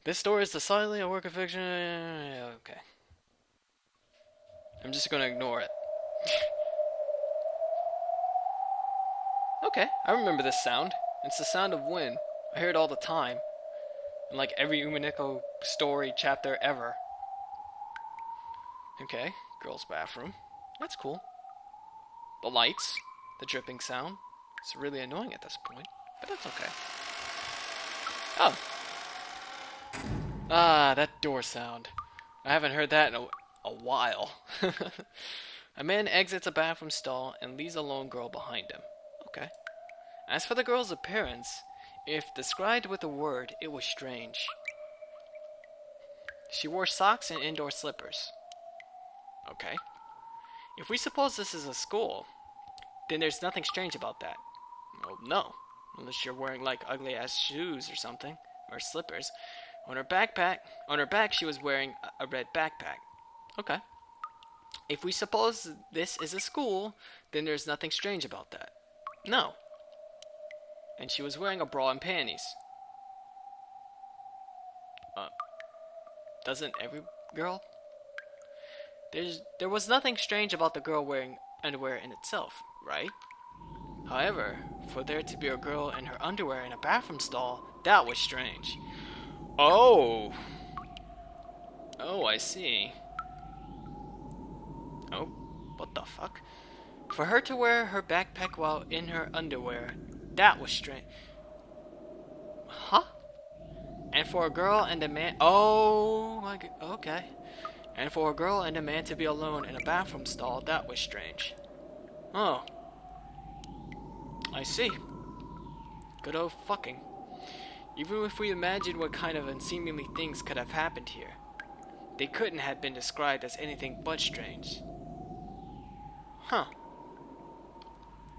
This story is decidedly a work of fiction. Okay. I'm just gonna ignore it. Okay, I remember this sound. It's the sound of wind. I hear it all the time. In like every Umineko story chapter ever. Okay, girl's bathroom. That's cool. The lights, the dripping sound. It's really annoying at this point, but that's okay. Oh. Ah, that door sound. I haven't heard that in a while. A man exits a bathroom stall and leaves a lone girl behind him. Okay. As for the girl's appearance, if described with a word, it was strange. She wore socks and indoor slippers. Okay. If we suppose this is a school, then there's nothing strange about that. Well, no. Unless you're wearing like ugly ass shoes or something. Or slippers. On her back she was wearing a red backpack. Okay. If we suppose this is a school, then there's nothing strange about that. No. And she was wearing a bra and panties. Doesn't every girl? There was nothing strange about the girl wearing underwear in itself, right? However, for there to be a girl in her underwear in a bathroom stall, that was strange. Oh! Oh, I see. Oh, what the fuck? For her to wear her backpack while in her underwear, that was strange. Huh? And for a girl and a man... Oh my god, okay. And for a girl and a man to be alone in a bathroom stall, that was strange. Oh. I see. Good old fucking. Even if we imagine what kind of unseemly things could have happened here, they couldn't have been described as anything but strange. Huh.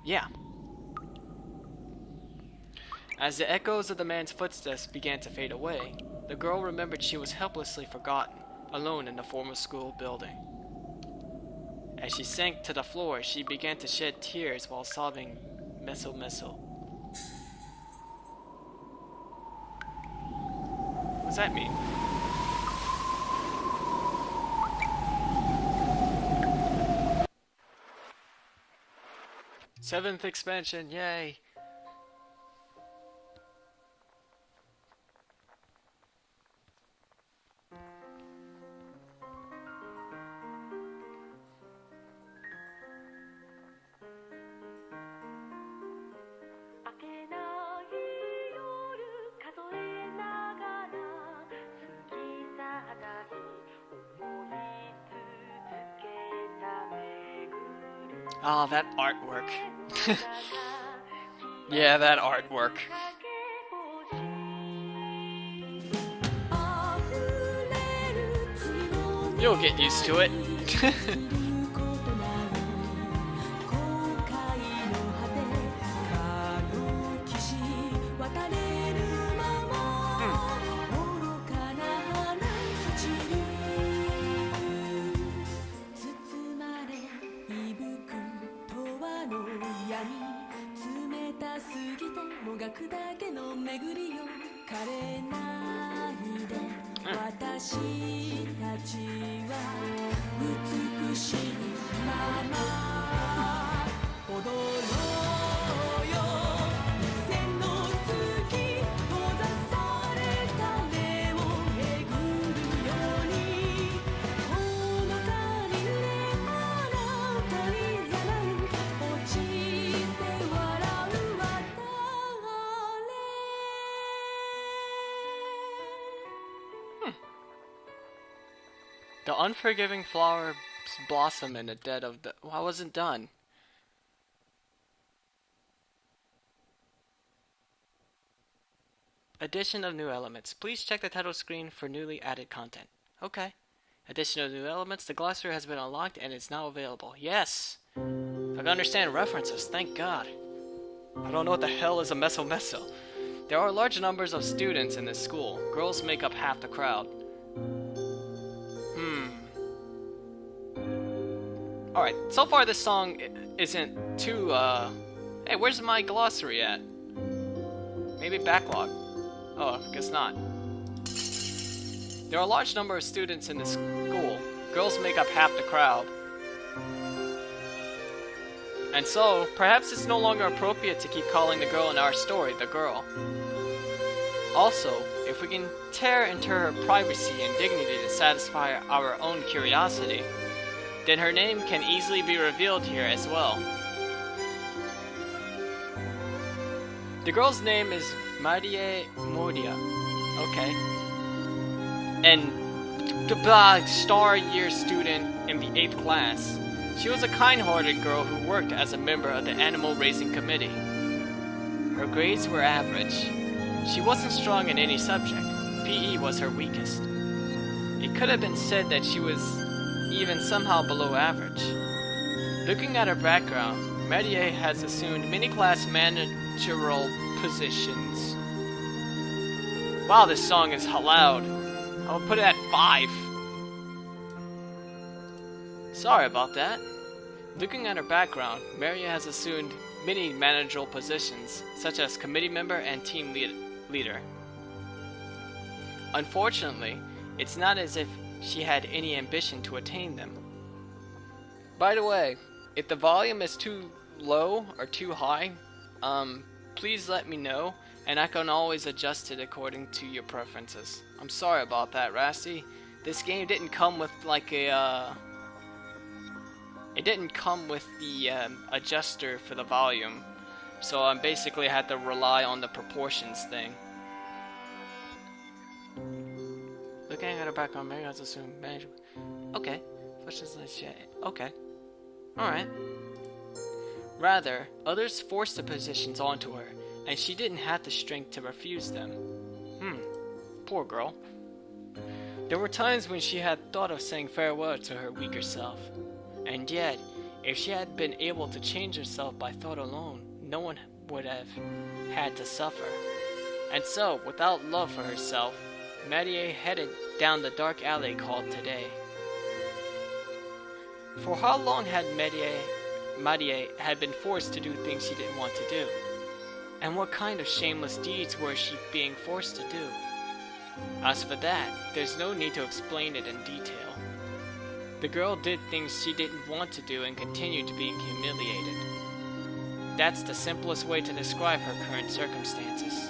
Yeah. As the echoes of the man's footsteps began to fade away, the girl remembered she was helplessly forgotten, alone in the former school building. As she sank to the floor, she began to shed tears while sobbing, "Meso meso." What does that mean? Seventh expansion, yay! Oh, that artwork. Yeah, that artwork. You'll get used to it. The unforgiving flowers blossom in the dead of the... Well, I wasn't done. Addition of new elements. Please check the title screen for newly added content. Okay. Addition of new elements. The glossary has been unlocked and is now available. Yes! I can understand references, thank God. I don't know what the hell is a meso meso. There are large numbers of students in this school. Girls make up half the crowd. Alright, so far this song isn't too, Hey, where's my glossary at? Maybe backlog. Oh, I guess not. There are a large number of students in the school. Girls make up half the crowd. And so, perhaps it's no longer appropriate to keep calling the girl in our story the girl. Also, if we can tear into her privacy and dignity to satisfy our own curiosity, then her name can easily be revealed here as well. The girl's name is Marie Moria. Okay. And star year student in the 8th class. She was a kind-hearted girl who worked as a member of the animal raising committee. Her grades were average. She wasn't strong in any subject. PE was her weakest. It could have been said that she was even somehow below average. Looking at her background, Marie has assumed many class managerial positions. Wow, this song is loud. I'll put it at 5. Sorry about that. Looking at her background, Maria has assumed many managerial positions, such as committee member and team leader. Unfortunately, it's not as if she had any ambition to attain them. By the way, if the volume is too low or too high, please let me know, and I can always adjust it according to your preferences. I'm sorry about that, Rasty. This game didn't come with like a it didn't come with the adjuster for the volume, so I basically had to rely on the proportions thing. Looking at her background, Mary has assumed management. Okay. Okay. Alright. Rather, others forced the positions onto her, and she didn't have the strength to refuse them. Poor girl. There were times when she had thought of saying farewell to her weaker self. And yet, if she had been able to change herself by thought alone, no one would have had to suffer. And so, without love for herself, Marie headed down the dark alley called Today. For how long had Marie had been forced to do things she didn't want to do? And what kind of shameless deeds was she being forced to do? As for that, there's no need to explain it in detail. The girl did things she didn't want to do and continued to be humiliated. That's the simplest way to describe her current circumstances.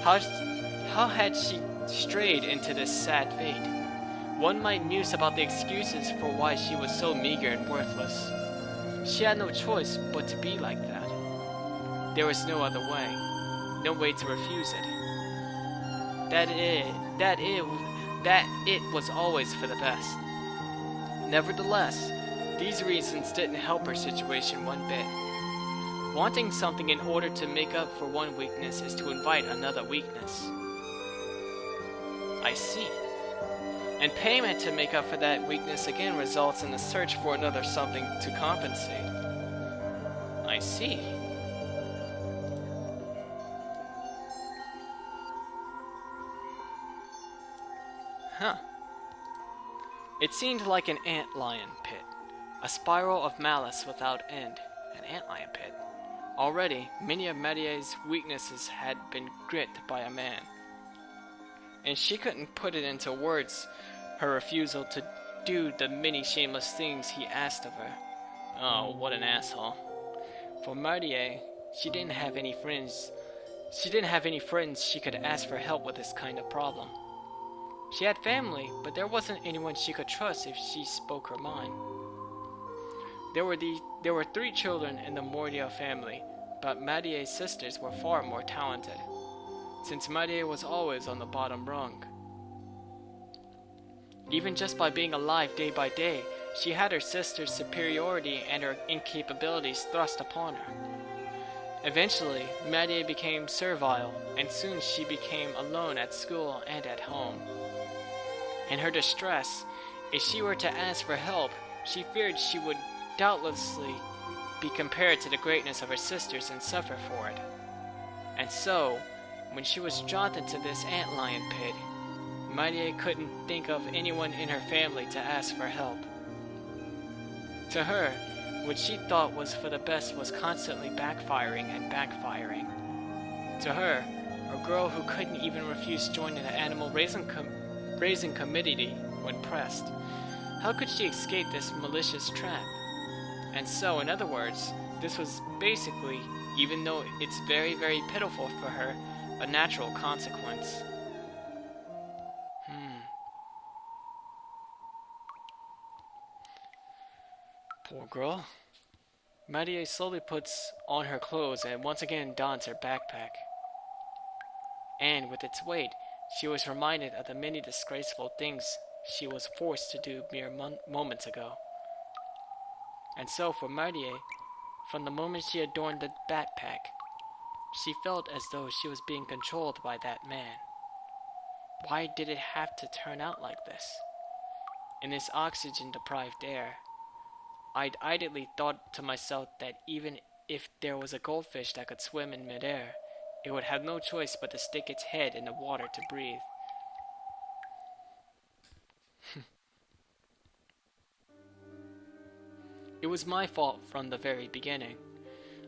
How had she strayed into this sad fate? One might muse about the excuses for why she was so meager and worthless. She had no choice but to be like that. There was no other way. No way to refuse it. That it was always for the best. Nevertheless, these reasons didn't help her situation one bit. Wanting something in order to make up for one weakness is to invite another weakness. I see. And payment to make up for that weakness again results in the search for another something to compensate. I see. Huh. It seemed like an antlion pit. A spiral of malice without end. An antlion pit. Already, many of Marie's weaknesses had been gripped by a man. And she couldn't put it into words, her refusal to do the many shameless things he asked of her. Oh, what an asshole. For Marie, she didn't have any friends she could ask for help with this kind of problem. She had family, but there wasn't anyone she could trust if she spoke her mind. There were 3 children in the Moria family, but Marie's sisters were far more talented, since Marie was always on the bottom rung. Even just by being alive day by day, she had her sister's superiority and her incapabilities thrust upon her. Eventually, Marie became servile, and soon she became alone at school and at home. In her distress, if she were to ask for help, she feared she would doubtlessly be compared to the greatness of her sisters and suffer for it. And so, when she was drawn into this antlion pit, Marie couldn't think of anyone in her family to ask for help. To her, what she thought was for the best was constantly backfiring and backfiring. To her, A girl who couldn't even refuse joining the animal raising committee when pressed. How could she escape this malicious trap? And so, in other words, this was basically, even though it's very, very pitiful for her, a natural consequence. Poor girl. Marie slowly puts on her clothes and once again dons her backpack. And with its weight, she was reminded of the many disgraceful things she was forced to do mere moments ago. And so for Marie, from the moment she adorned the backpack, she felt as though she was being controlled by that man. Why did it have to turn out like this? In this oxygen-deprived air, I'd idly thought to myself that even if there was a goldfish that could swim in midair, it would have no choice but to stick its head in the water to breathe. It was my fault from the very beginning.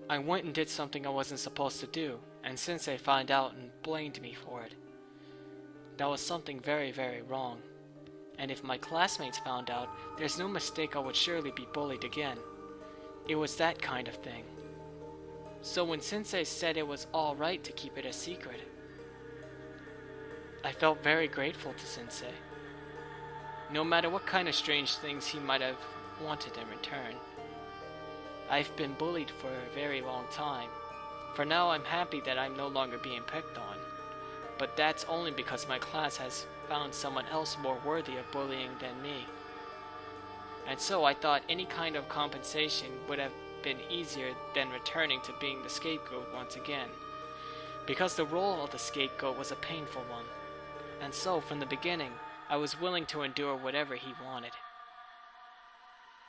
I went and did something I wasn't supposed to do, and Sensei found out and blamed me for it. That was something very, very wrong. And if my classmates found out, there's no mistake I would surely be bullied again. It was that kind of thing. So when Sensei said it was alright to keep it a secret, I felt very grateful to Sensei. No matter what kind of strange things he might have wanted in return. I've been bullied for a very long time. For now, I'm happy that I'm no longer being picked on. But that's only because my class has found someone else more worthy of bullying than me. And so I thought any kind of compensation would have been easier than returning to being the scapegoat once again. Because the role of the scapegoat was a painful one. And so, from the beginning, I was willing to endure whatever he wanted.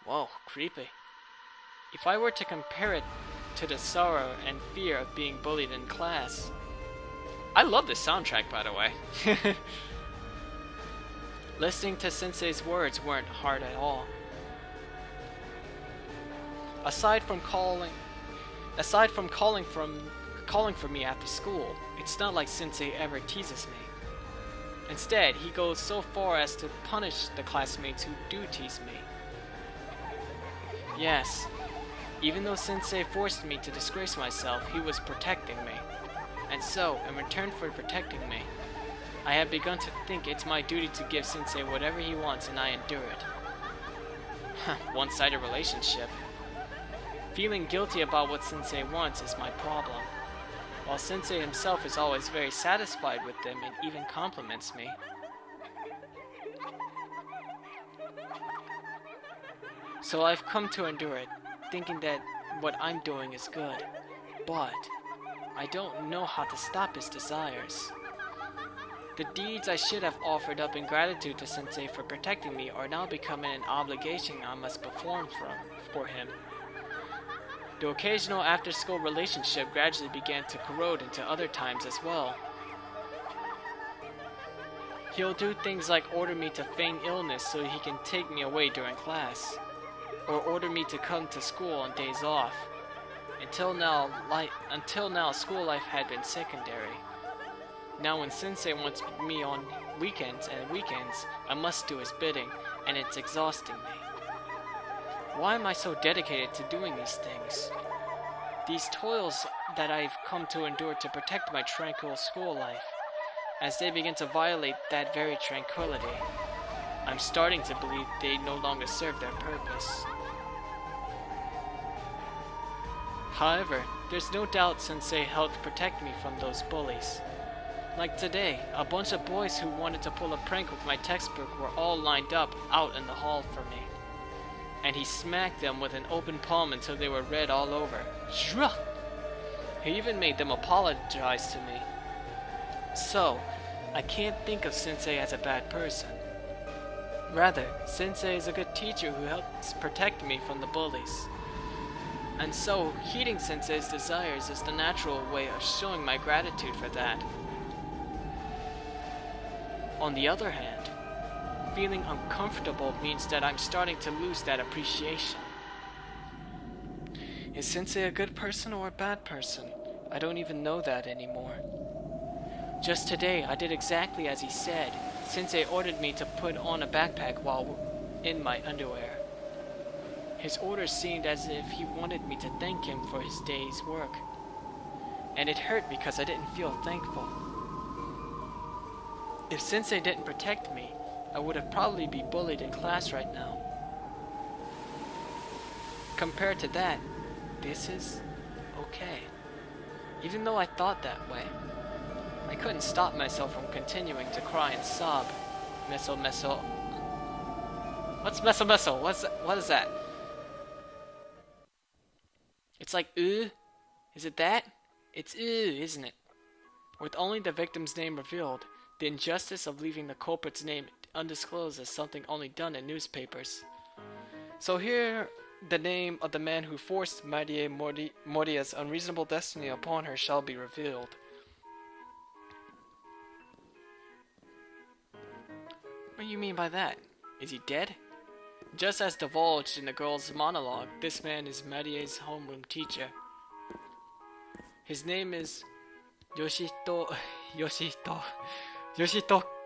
Whoa, creepy. If I were to compare it to the sorrow and fear of being bullied in class... I love this soundtrack, by the way. Listening to Sensei's words weren't hard at all. Aside from calling for me after school, it's not like Sensei ever teases me. Instead, he goes so far as to punish the classmates who do tease me. Yes, even though Sensei forced me to disgrace myself, he was protecting me. And so, in return for protecting me, I have begun to think it's my duty to give Sensei whatever he wants and I endure it. One-sided relationship. Feeling guilty about what Sensei wants is my problem, while Sensei himself is always very satisfied with them and even compliments me. So I've come to endure it, thinking that what I'm doing is good, but I don't know how to stop his desires. The deeds I should have offered up in gratitude to Sensei for protecting me are now becoming an obligation I must perform for him. The occasional after-school relationship gradually began to corrode into other times as well. He'll do things like order me to feign illness so he can take me away during class, or order me to come to school on days off. Until now, school life had been secondary. Now when Sensei wants me on weekends, I must do his bidding, and it's exhausting me. Why am I so dedicated to doing these things? These toils that I've come to endure to protect my tranquil school life, as they begin to violate that very tranquility, I'm starting to believe they no longer serve their purpose. However, there's no doubt Sensei helped protect me from those bullies. Like today, a bunch of boys who wanted to pull a prank with my textbook were all lined up out in the hall for me. And he smacked them with an open palm until they were red all over. Shruh! He even made them apologize to me. So, I can't think of Sensei as a bad person. Rather, Sensei is a good teacher who helps protect me from the bullies. And so, heeding Sensei's desires is the natural way of showing my gratitude for that. On the other hand, feeling uncomfortable means that I'm starting to lose that appreciation. Is Sensei a good person or a bad person? I don't even know that anymore. Just today, I did exactly as he said. Sensei ordered me to put on a backpack while in my underwear. His orders seemed as if he wanted me to thank him for his day's work. And it hurt because I didn't feel thankful. If Sensei didn't protect me, I would have probably been bullied in class right now. Compared to that, this is okay. Even though I thought that way, I couldn't stop myself from continuing to cry and sob. Meso meso. What's meso meso? What is that? It's like Is it that? It's isn't it? With only the victim's name revealed, the injustice of leaving the culprit's name undisclosed is something only done in newspapers. So here, the name of the man who forced Marie Moria's unreasonable destiny upon her shall be revealed. What do you mean by that? Is he dead? Just as divulged in the girl's monologue, this man is Marie's homeroom teacher. His name is Yoshito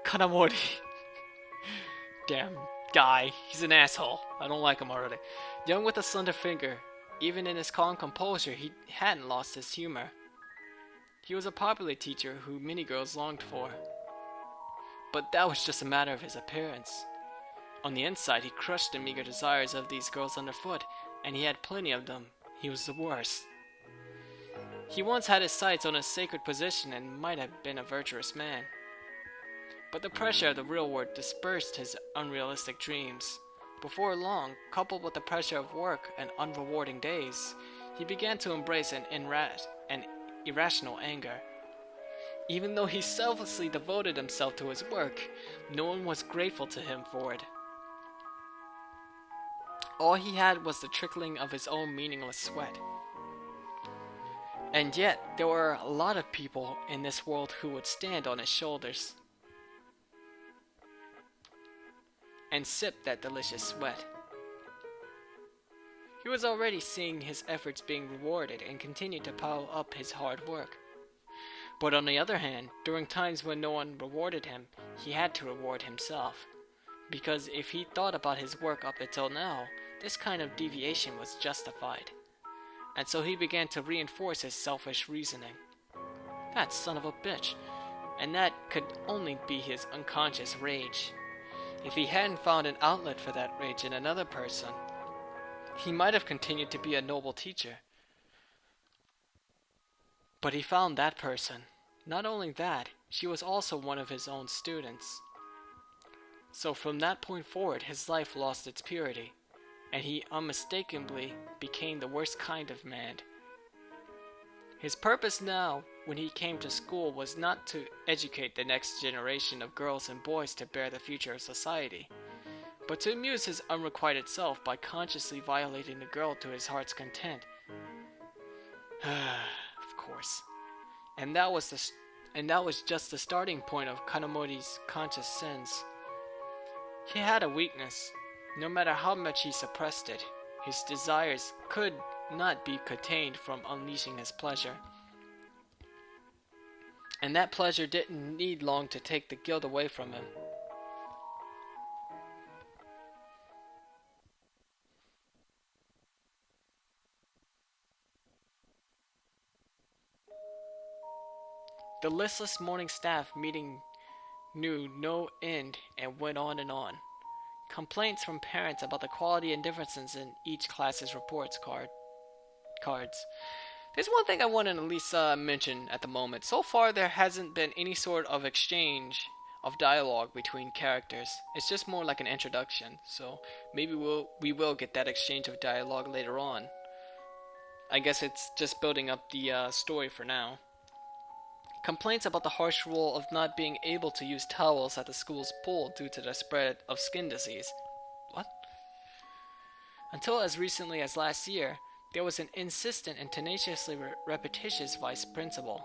Kanamori. Damn guy, he's an asshole. I don't like him already. Young with a slender finger, even in his calm composure, he hadn't lost his humor. He was a popular teacher who many girls longed for. But that was just a matter of his appearance. On the inside, he crushed the meager desires of these girls underfoot, and he had plenty of them. He was the worst. He once had his sights on a sacred position and might have been a virtuous man. But the pressure of the real world dispersed his unrealistic dreams. Before long, coupled with the pressure of work and unrewarding days, he began to embrace an irrational anger. Even though he selflessly devoted himself to his work, no one was grateful to him for it. All he had was the trickling of his own meaningless sweat. And yet, there were a lot of people in this world who would stand on his shoulders and sip that delicious sweat. He was already seeing his efforts being rewarded and continued to pile up his hard work. But on the other hand, during times when no one rewarded him, he had to reward himself. Because if he thought about his work up until now, this kind of deviation was justified. And so he began to reinforce his selfish reasoning. That son of a bitch. And that could only be his unconscious rage. If he hadn't found an outlet for that rage in another person, he might have continued to be a noble teacher. But he found that person. Not only that, she was also one of his own students. So from that point forward, his life lost its purity, and he unmistakably became the worst kind of man. His purpose now, when he came to school, was not to educate the next generation of girls and boys to bear the future of society, but to amuse his unrequited self by consciously violating the girl to his heart's content. Of course. And that was just the starting point of Kanamori's conscious sins. He had a weakness. No matter how much he suppressed it, his desires could not be contained from unleashing his pleasure. And that pleasure didn't need long to take the guilt away from him. The listless morning staff meeting knew no end and went on and on. Complaints from parents about the quality and differences in each class's reports cards. There's one thing I want to at least mention at the moment. So far, there hasn't been any sort of exchange of dialogue between characters. It's just more like an introduction. So maybe we will get that exchange of dialogue later on. I guess it's just building up the story for now. Complaints about the harsh rule of not being able to use towels at the school's pool due to the spread of skin disease. What? Until as recently as last year, there was an insistent and tenaciously repetitious vice principal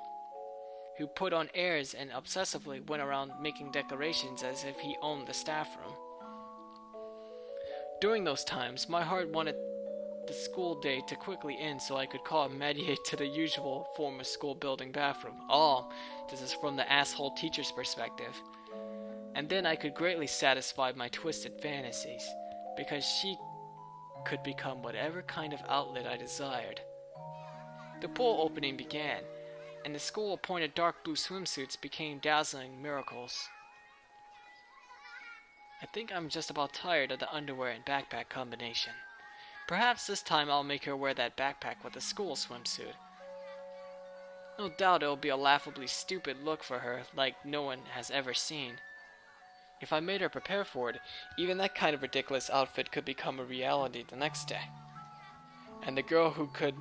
who put on airs and obsessively went around making declarations as if he owned the staff room. During those times, my heart wanted the school day to quickly end so I could call Maddie to the usual former school building bathroom. Oh, this is from the asshole teacher's perspective. And then I could greatly satisfy my twisted fantasies, because she could become whatever kind of outlet I desired. The pool opening began, and the school-appointed dark blue swimsuits became dazzling miracles. I think I'm just about tired of the underwear and backpack combination. Perhaps this time I'll make her wear that backpack with the school swimsuit. No doubt it'll be a laughably stupid look for her, like no one has ever seen. If I made her prepare for it, even that kind of ridiculous outfit could become a reality the next day. And the girl who could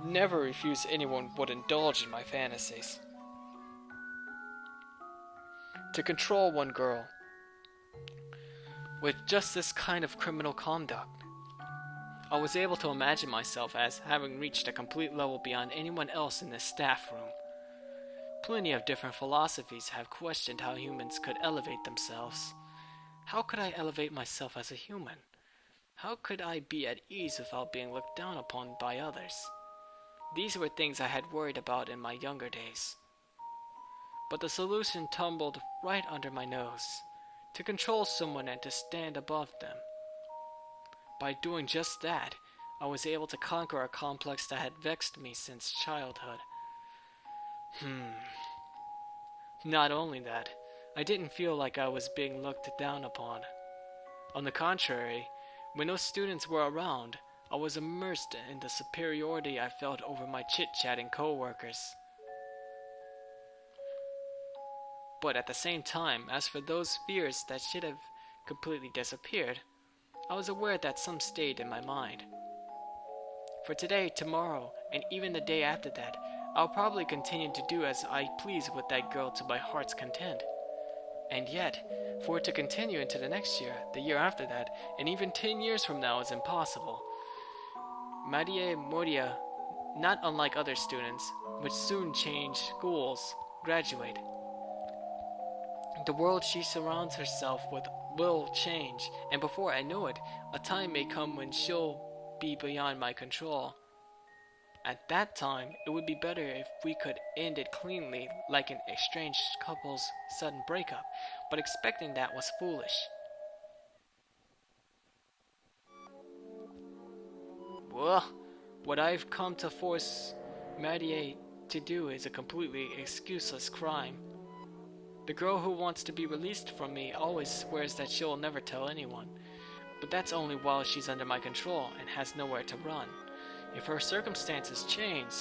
never refuse anyone would indulge in my fantasies. To control one girl with just this kind of criminal conduct, I was able to imagine myself as having reached a complete level beyond anyone else in this staff room. Plenty of different philosophies have questioned how humans could elevate themselves. How could I elevate myself as a human? How could I be at ease without being looked down upon by others? These were things I had worried about in my younger days. But the solution tumbled right under my nose: to control someone and to stand above them. By doing just that, I was able to conquer a complex that had vexed me since childhood. Not only that, I didn't feel like I was being looked down upon. On the contrary, when those students were around, I was immersed in the superiority I felt over my chit-chatting co-workers. But at the same time, as for those fears that should have completely disappeared, I was aware that some stayed in my mind. For today, tomorrow, and even the day after that, I'll probably continue to do as I please with that girl to my heart's content. And yet, for it to continue into the next year, the year after that, and even 10 years from now is impossible. Marie Moria, not unlike other students, would soon change schools, graduate. The world she surrounds herself with will change, and before I know it, a time may come when she'll be beyond my control. At that time, it would be better if we could end it cleanly, like an estranged couple's sudden breakup, but expecting that was foolish. Well, what I've come to force Marie to do is a completely excuseless crime. The girl who wants to be released from me always swears that she'll never tell anyone, but that's only while she's under my control and has nowhere to run. If her circumstances change,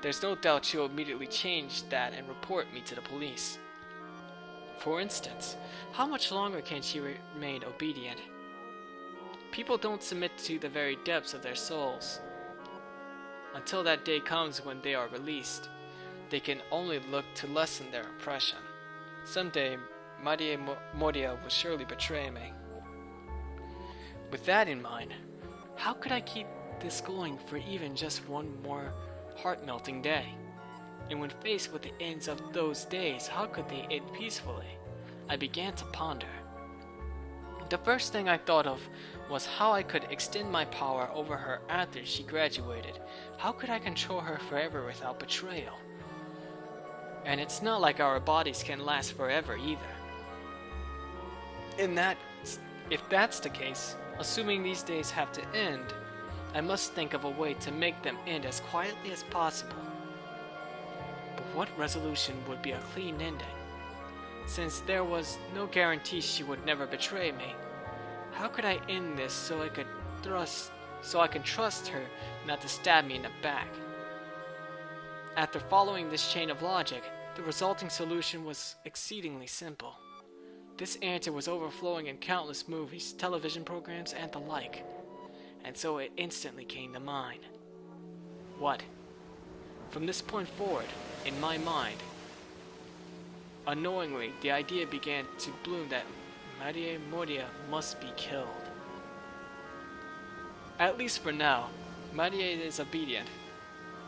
there's no doubt she'll immediately change that and report me to the police. For instance, how much longer can she remain obedient? People don't submit to the very depths of their souls. Until that day comes when they are released, they can only look to lessen their oppression. Someday, Marie Moria will surely betray me. With that in mind, how could I keep this going for even just one more heart-melting day? And when faced with the ends of those days, how could they end peacefully? I began to ponder. The first thing I thought of was how I could extend my power over her after she graduated. How could I control her forever without betrayal? And it's not like our bodies can last forever either. If that's the case, assuming these days have to end, I must think of a way to make them end as quietly as possible. But what resolution would be a clean ending? Since there was no guarantee she would never betray me, how could I end this so I can trust her not to stab me in the back? After following this chain of logic, the resulting solution was exceedingly simple. This answer was overflowing in countless movies, television programs, and the like, and so it instantly came to mind. What? From this point forward, in my mind, unknowingly, the idea began to bloom that Marie Moria must be killed. At least for now, Marie is obedient,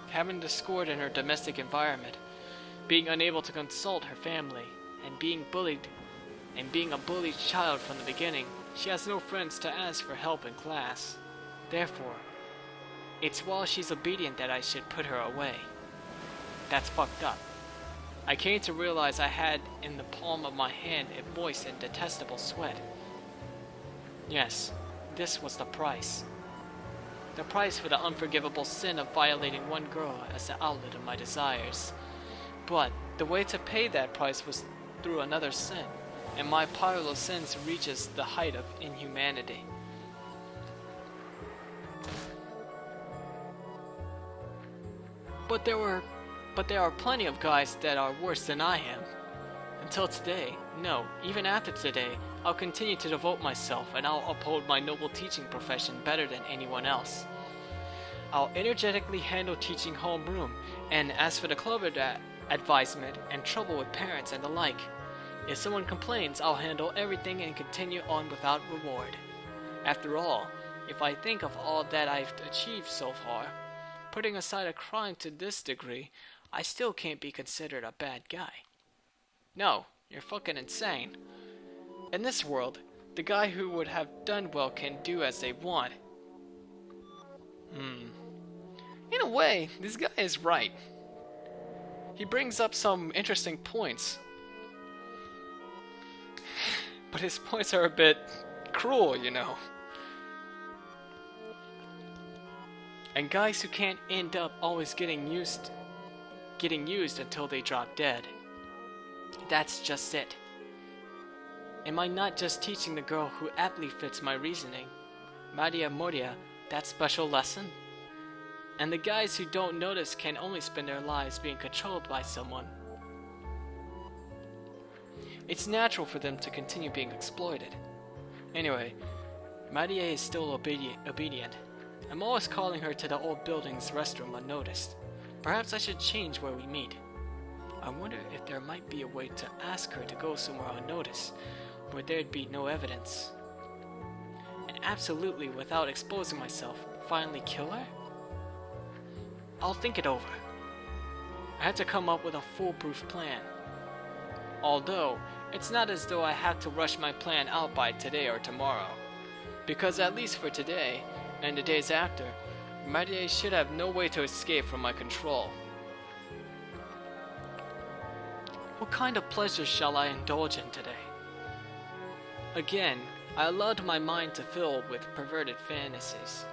having discord in her domestic environment, being unable to consult her family, and being a bullied child from the beginning. She has no friends to ask for help in class. Therefore, It's while she's obedient that I should put her away. That's fucked up. I came to realize I had in the palm of my hand a moist and detestable sweat. Yes, this was the price. The price for the unforgivable sin of violating one girl as the outlet of my desires. But the way to pay that price was through another sin, and my pile of sins reaches the height of inhumanity. But there are plenty of guys that are worse than I am. Until today, no, even after today, I'll continue to devote myself and I'll uphold my noble teaching profession better than anyone else. I'll energetically handle teaching homeroom, and as for the clever advisement and trouble with parents and the like, if someone complains, I'll handle everything and continue on without reward. After all, if I think of all that I've achieved so far, putting aside a crime to this degree, I still can't be considered a bad guy. No, you're fucking insane. In this world, the guy who would have done well can do as they want. In a way, this guy is right. He brings up some interesting points. But his points are a bit cruel, you know. And guys who can't end up always getting used until they drop dead. That's just it. Am I not just teaching the girl who aptly fits my reasoning, Maria Moria, that special lesson? And the guys who don't notice can only spend their lives being controlled by someone. It's natural for them to continue being exploited. Anyway, Maria is still obedient. I'm always calling her to the old building's restroom unnoticed. Perhaps I should change where we meet. I wonder if there might be a way to ask her to go somewhere unnoticed, where there'd be no evidence. And absolutely without exposing myself, finally kill her? I'll think it over. I had to come up with a foolproof plan. Although, it's not as though I have to rush my plan out by today or tomorrow. Because at least for today, and the days after, Maria should have no way to escape from my control. What kind of pleasure shall I indulge in today? Again, I allowed my mind to fill with perverted fantasies.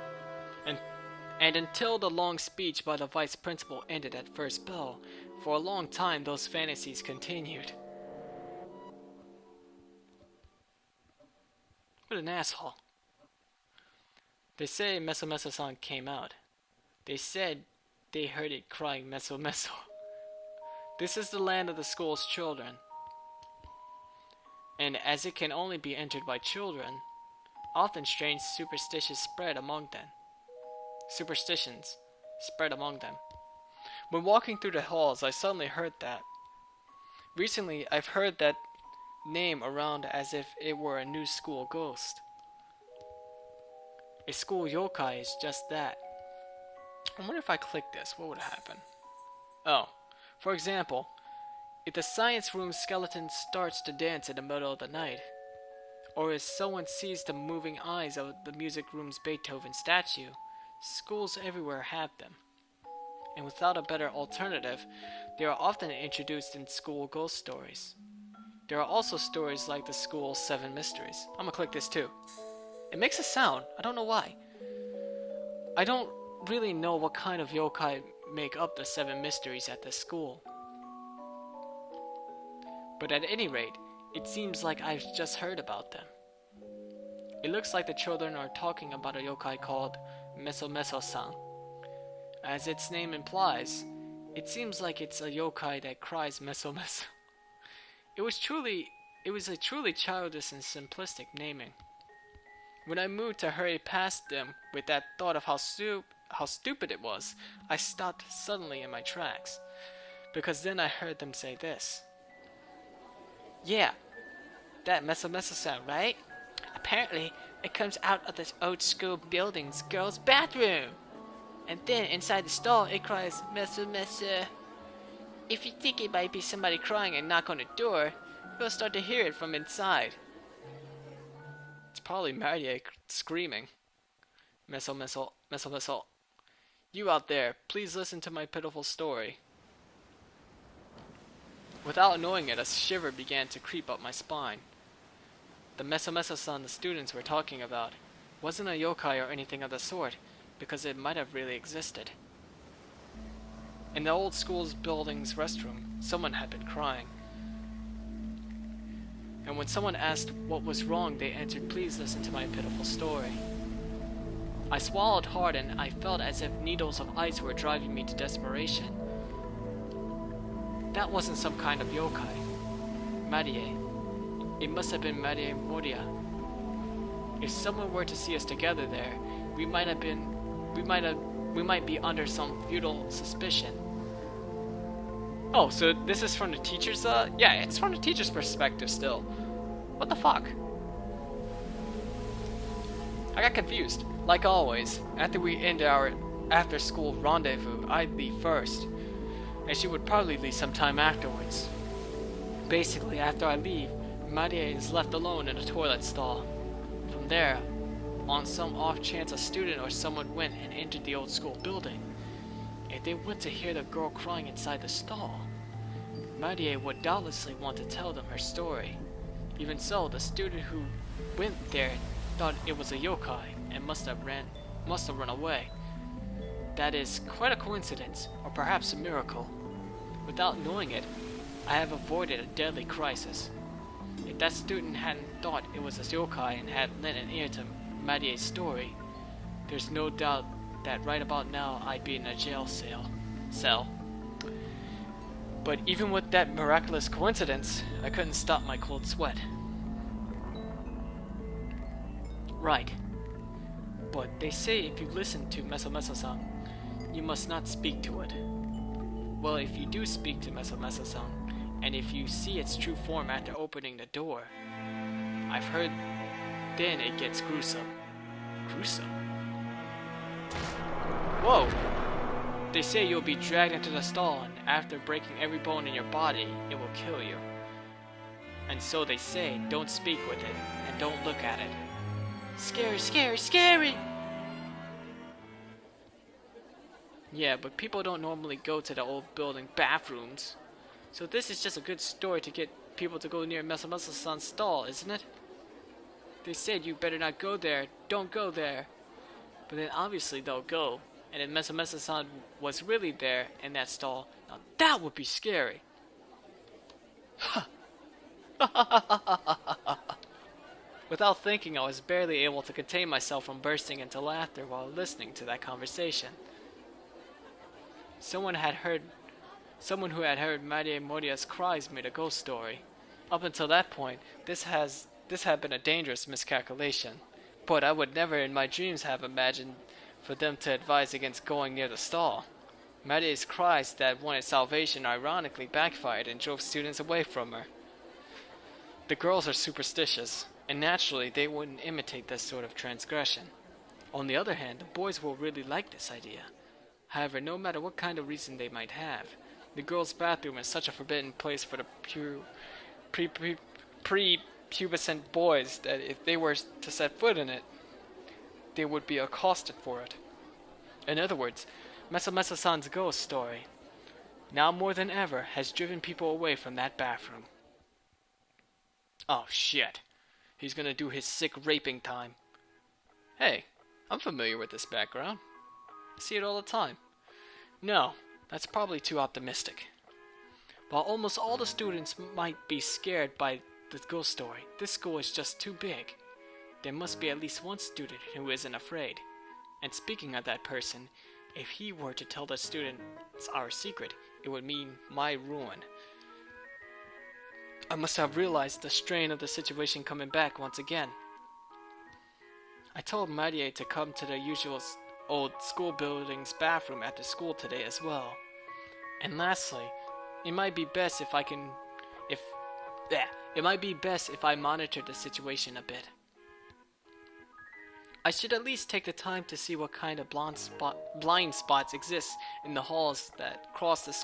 And until the long speech by the vice principal ended at first bell, for a long time those fantasies continued. What an asshole. They say Meso Meso-san came out. They said they heard it crying Meso Meso. This is the land of the school's children. And as it can only be entered by children, often strange superstitions spread among them. When walking through the halls, I suddenly heard that. Recently, I've heard that name around as if it were a new school ghost. A school yokai is just that. I wonder if I click this, what would happen? Oh, for example, if the science room skeleton starts to dance in the middle of the night, or if someone sees the moving eyes of the music room's Beethoven statue, schools everywhere have them. And without a better alternative, they are often introduced in school ghost stories. There are also stories like the school's 7 mysteries. I'm gonna click this too. It makes a sound. I don't know why. I don't really know what kind of yokai make up the 7 mysteries at the school. But at any rate, it seems like I've just heard about them. It looks like the children are talking about a yokai called Meso Meso-san. As its name implies, it seems like it's a yokai that cries Meso Meso. It was a truly childish and simplistic naming. When I moved to hurry past them with that thought of how stupid it was, I stopped suddenly in my tracks. Because then I heard them say this. Yeah, that Meso Meso-san, right? Apparently, it comes out of this old school building's girls' bathroom. And then inside the stall, it cries, Meso Meso. If you think it might be somebody crying and knock on the door, you'll start to hear it from inside. It's probably Maria screaming. Meso Meso, Meso Meso. You out there, please listen to my pitiful story. Without knowing it, a shiver began to creep up my spine. The Mesa-Mesa-san the students were talking about wasn't a yokai or anything of the sort, because it might have really existed. In the old school's building's restroom, someone had been crying. And when someone asked what was wrong, they answered, "Please listen to my pitiful story." I swallowed hard and I felt as if needles of ice were driving me to desperation. That wasn't some kind of yokai. Marie. It must have been Marie Moria. If someone were to see us together there, we might be under some futile suspicion. Oh, so this is from the teacher's, yeah, it's from the teacher's perspective still. What the fuck? I got confused. Like always, after we end our after-school rendezvous, I'd leave first, and she would probably leave sometime afterwards. Basically, after I leave, Marie is left alone in a toilet stall. From there, on some off chance a student or someone went and entered the old school building, if they went to hear the girl crying inside the stall, Marie would doubtlessly want to tell them her story. Even so, the student who went there thought it was a yokai and must have run away. That is quite a coincidence, or perhaps a miracle. Without knowing it, I have avoided a deadly crisis. If that student hadn't thought it was a yokai and had lent an ear to Marie's story, there's no doubt that right about now I'd be in a jail cell. But even with that miraculous coincidence, I couldn't stop my cold sweat. Right. But they say if you listen to Mesa-Mesa-san, you must not speak to it. Well, if you do speak to Mesa-Mesa-san, and if you see its true form after opening the door, I've heard then it gets gruesome. Gruesome? Whoa! They say you'll be dragged into the stall, and after breaking every bone in your body, it will kill you. And so they say, don't speak with it, and don't look at it. Scary, scary, scary! Yeah, but people don't normally go to the old building bathrooms. So this is just a good story to get people to go near Mesa-Mesa-san's stall, isn't it? They said you better not go there, don't go there. But then obviously they'll go. And if Mesa-Mesa-san was really there in that stall, now that would be scary. Without thinking, I was barely able to contain myself from bursting into laughter while listening to that conversation. Someone who had heard Marie Moria's cries made a ghost story. Up until that point, this had been a dangerous miscalculation. But I would never in my dreams have imagined for them to advise against going near the stall. Marie's cries that wanted salvation ironically backfired and drove students away from her. The girls are superstitious, and naturally they wouldn't imitate this sort of transgression. On the other hand, the boys will really like this idea. However, no matter what kind of reason they might have, the girls' bathroom is such a forbidden place for the pre-pubescent boys that if they were to set foot in it, they would be accosted for it. In other words, Mesa-Mesa-san's ghost story, now more than ever, has driven people away from that bathroom. Oh shit. He's gonna do his sick raping time. Hey, I'm familiar with this background. I see it all the time. No, that's probably too optimistic. While almost all the students might be scared by the ghost story, this school is just too big. There must be at least one student who isn't afraid. And speaking of that person, if he were to tell the students our secret, it would mean my ruin. I must have realized the strain of the situation coming back once again. I told Marie to come to the usual old school building's bathroom after school today as well. And lastly, it might be best if I monitor the situation a bit. I should at least take the time to see what kind of blind spots exist in the halls that cross the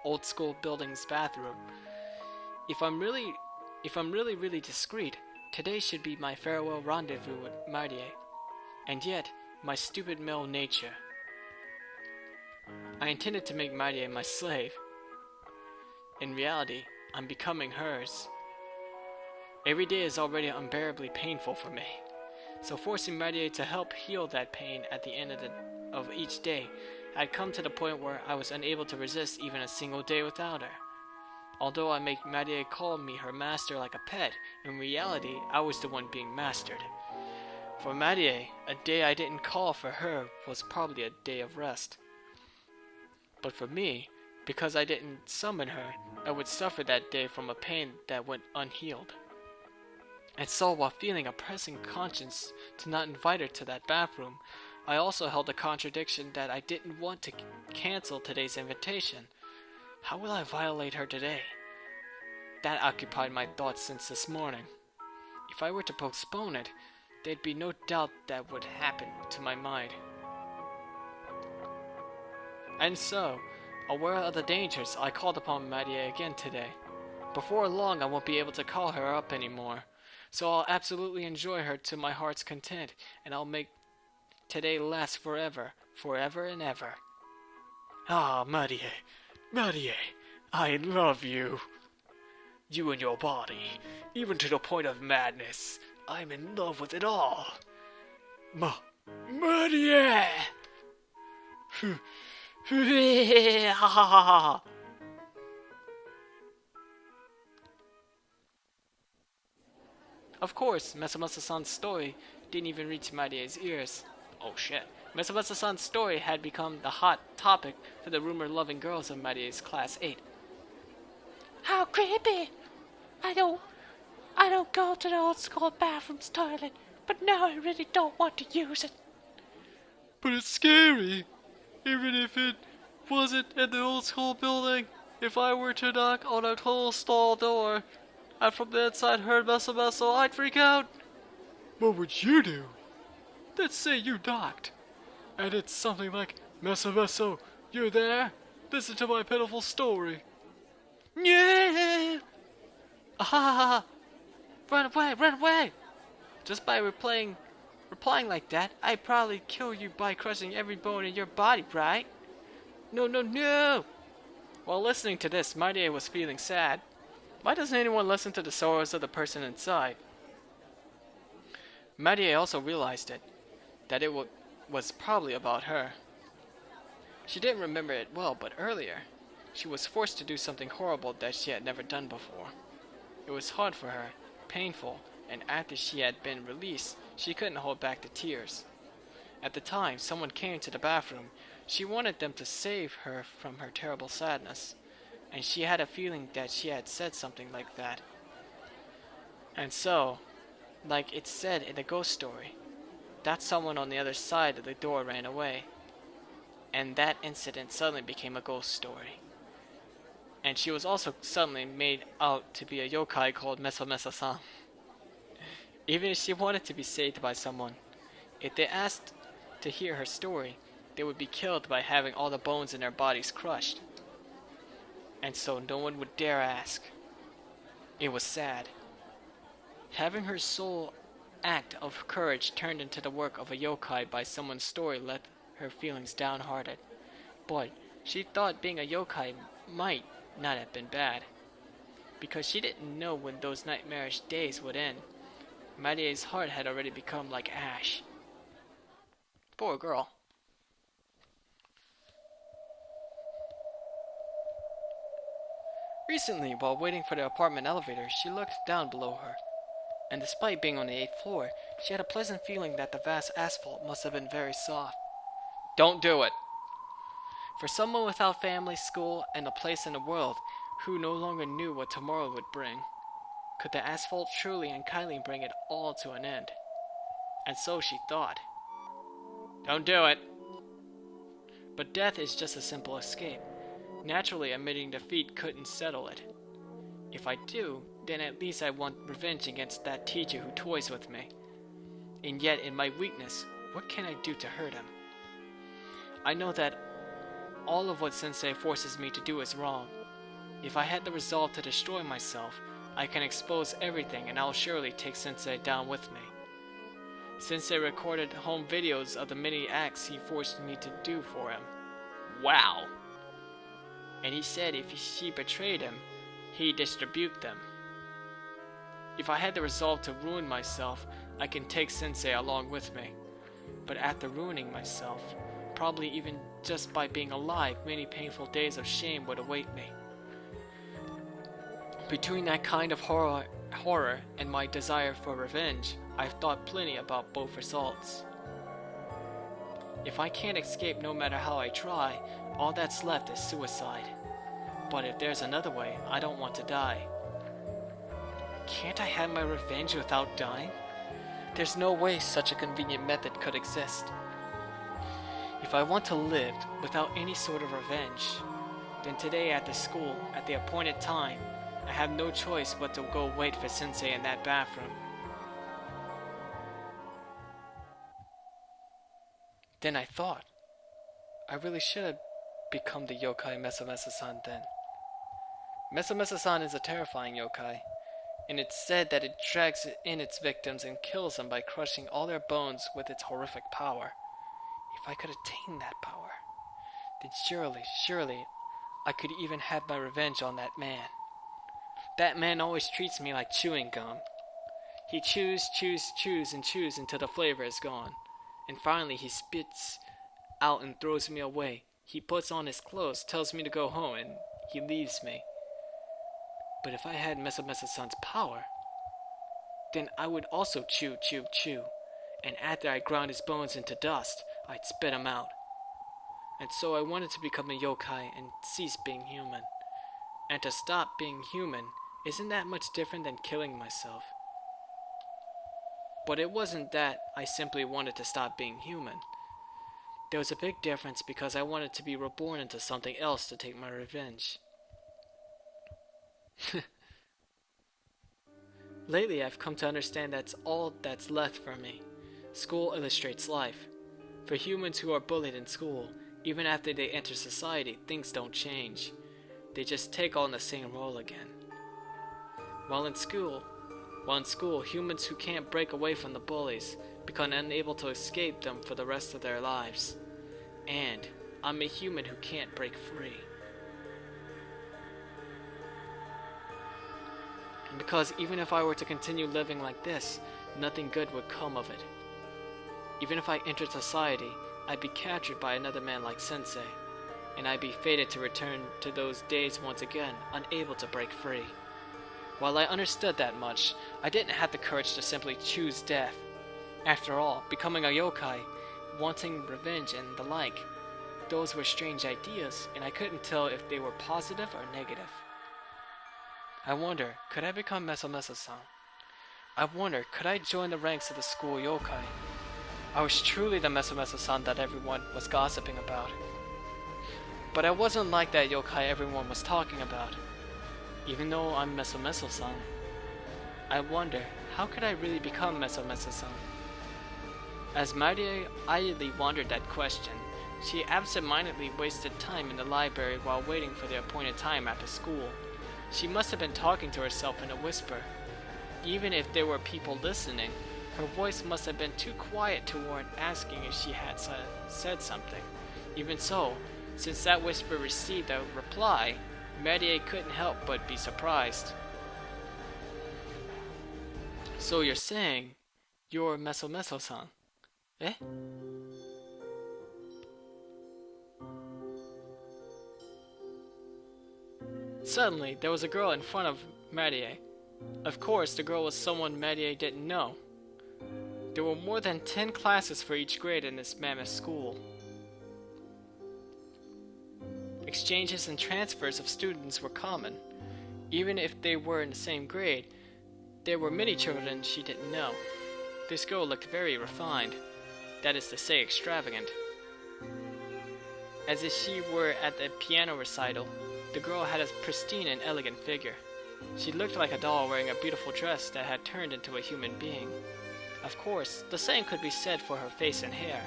old school building's bathroom. If I'm really discreet, today should be my farewell rendezvous with Marie. And yet, my stupid male nature. I intended to make Marie my slave. In reality, I'm becoming hers. Every day is already unbearably painful for me, so forcing Marie to help heal that pain at the end of each day had come to the point where I was unable to resist even a single day without her. Although I make Marie call me her master like a pet, in reality, I was the one being mastered. For Marie, a day I didn't call for her was probably a day of rest. But for me, because I didn't summon her, I would suffer that day from a pain that went unhealed. And so, while feeling a pressing conscience to not invite her to that bathroom, I also held a contradiction that I didn't want to cancel today's invitation. How will I violate her today? That occupied my thoughts since this morning. If I were to postpone it, there'd be no doubt that would happen to my mind. And so, aware of the dangers, I called upon Marie again today. Before long, I won't be able to call her up anymore, so I'll absolutely enjoy her to my heart's content, and I'll make today last forever, forever and ever. Ah, Marie, Marie, I love you. You and your body, even to the point of madness. I'm in love with it all. Marie! Of course, Mesamasa-san's story didn't even reach Marie's ears. Oh shit. Mesamasa-san's story had become the hot topic for the rumor-loving girls of Marie's Class 8. How creepy! I don't go to the old school bathroom's toilet, but now I really don't want to use it. But it's scary. Even if it wasn't in the old school building, if I were to knock on a closed stall door, and from the inside heard Meso, I'd freak out. What would you do? Let's say you knocked, and it's something like, Meso, you're there? Listen to my pitiful story. Yeah! Ah! Run away! Just by replying like that, I'd probably kill you by crushing every bone in your body, right? No! While listening to this, Marie was feeling sad. Why doesn't anyone listen to the sorrows of the person inside? Marie also realized that it was probably about her. She didn't remember it well, but earlier, she was forced to do something horrible that she had never done before. It was hard for her, painful, and after she had been released, she couldn't hold back the tears. At the time someone came to the bathroom, she wanted them to save her from her terrible sadness, and she had a feeling that she had said something like that. And so, like it said in the ghost story, that someone on the other side of the door ran away, and that incident suddenly became a ghost story. And she was also suddenly made out to be a yokai called Meso-san. Even if she wanted to be saved by someone, if they asked to hear her story, they would be killed by having all the bones in their bodies crushed. And so no one would dare ask. It was sad. Having her sole act of courage turned into the work of a yokai by someone's story left her feelings downhearted. But she thought being a yokai might not have been bad, because she didn't know when those nightmarish days would end. Marie's heart had already become like ash. Poor girl. Recently, while waiting for the apartment elevator, she looked down below her, and despite being on the 8th floor, she had a pleasant feeling that the vast asphalt must have been very soft. Don't do it! For someone without family, school, and a place in the world, who no longer knew what tomorrow would bring, could the asphalt truly and kindly bring it all to an end? And so she thought. Don't do it! But death is just a simple escape. Naturally, admitting defeat couldn't settle it. If I do, then at least I want revenge against that teacher who toys with me. And yet, in my weakness, what can I do to hurt him? I know that all of what Sensei forces me to do is wrong. If I had the resolve to destroy myself, I can expose everything and I'll surely take Sensei down with me. Sensei recorded home videos of the many acts he forced me to do for him. Wow. And he said if she betrayed him, he'd distribute them. If I had the resolve to ruin myself, I can take Sensei along with me. But after ruining myself, probably even just by being alive, many painful days of shame would await me. Between that kind of horror and my desire for revenge, I've thought plenty about both results. If I can't escape no matter how I try, all that's left is suicide. But if there's another way, I don't want to die. Can't I have my revenge without dying? There's no way such a convenient method could exist. If I want to live without any sort of revenge, then today at the school, at the appointed time, I have no choice but to go wait for Sensei in that bathroom. Then I thought, I really should have become the yokai Mesamesa-san then. Mesamesa-san is a terrifying yokai, and it's said that it drags in its victims and kills them by crushing all their bones with its horrific power. If I could attain that power, then surely, I could even have my revenge on that man. That man always treats me like chewing gum. He chews until the flavor is gone. And finally he spits out and throws me away. He puts on his clothes, tells me to go home, and he leaves me. But if I had Mesamesa-san's power, then I would also chew. And after I ground his bones into dust, I'd spit him out. And so I wanted to become a yokai and cease being human. And to stop being human, isn't that much different than killing myself? But it wasn't that I simply wanted to stop being human. There was a big difference because I wanted to be reborn into something else to take my revenge. Lately, I've come to understand that's all that's left for me. School illustrates life. For humans who are bullied in school, even after they enter society, things don't change. They just take on the same role again. While in school, humans who can't break away from the bullies become unable to escape them for the rest of their lives. And I'm a human who can't break free. Because even if I were to continue living like this, nothing good would come of it. Even if I entered society, I'd be captured by another man like Sensei, and I'd be fated to return to those days once again, unable to break free. While I understood that much, I didn't have the courage to simply choose death. After all, becoming a yokai, wanting revenge and the like, those were strange ideas, and I couldn't tell if they were positive or negative. I wonder, could I become Mesamesa-san? I wonder, could I join the ranks of the school yokai? I was truly the Mesamesa-san that everyone was gossiping about. But I wasn't like that yokai everyone was talking about. Even though I'm Mesamesa-san, I wonder, how could I really become Mesamesa-san? As Marie idly wondered that question, she absent-mindedly wasted time in the library while waiting for the appointed time after school. She must have been talking to herself in a whisper. Even if there were people listening, her voice must have been too quiet to warrant asking if she had said something. Even so, since that whisper received a reply, Marie couldn't help but be surprised. So you're saying you're Mesamesa-san? Eh? Suddenly, there was a girl in front of Marie. Of course, the girl was someone Marie didn't know. There were more than 10 classes for each grade in this mammoth school. Exchanges and transfers of students were common. Even if they were in the same grade, there were many children she didn't know. This girl looked very refined, that is to say extravagant. As if she were at the piano recital, the girl had a pristine and elegant figure. She looked like a doll wearing a beautiful dress that had turned into a human being. Of course, the same could be said for her face and hair.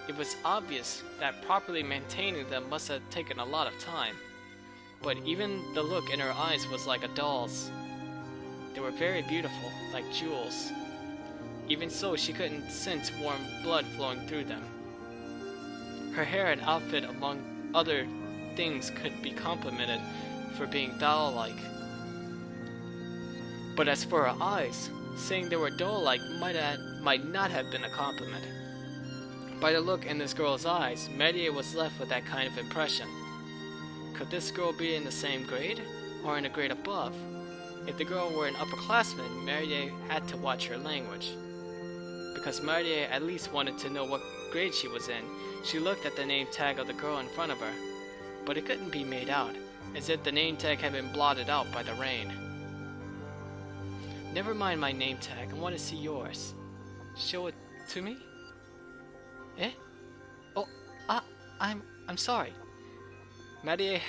It was obvious that properly maintaining them must have taken a lot of time. But even the look in her eyes was like a doll's. They were very beautiful, like jewels. Even so, she couldn't sense warm blood flowing through them. Her hair and outfit, among other things could be complimented for being doll-like. But as for her eyes, saying they were doll-like might not have been a compliment. By the look in this girl's eyes, Marie was left with that kind of impression. Could this girl be in the same grade, or in a grade above? If the girl were an upperclassman, Marie had to watch her language. Because Marie at least wanted to know what grade she was in, she looked at the name tag of the girl in front of her. But it couldn't be made out, as if the name tag had been blotted out by the rain. Never mind my name tag, I want to see yours. Show it to me? Eh? Oh, I'm sorry. Marie's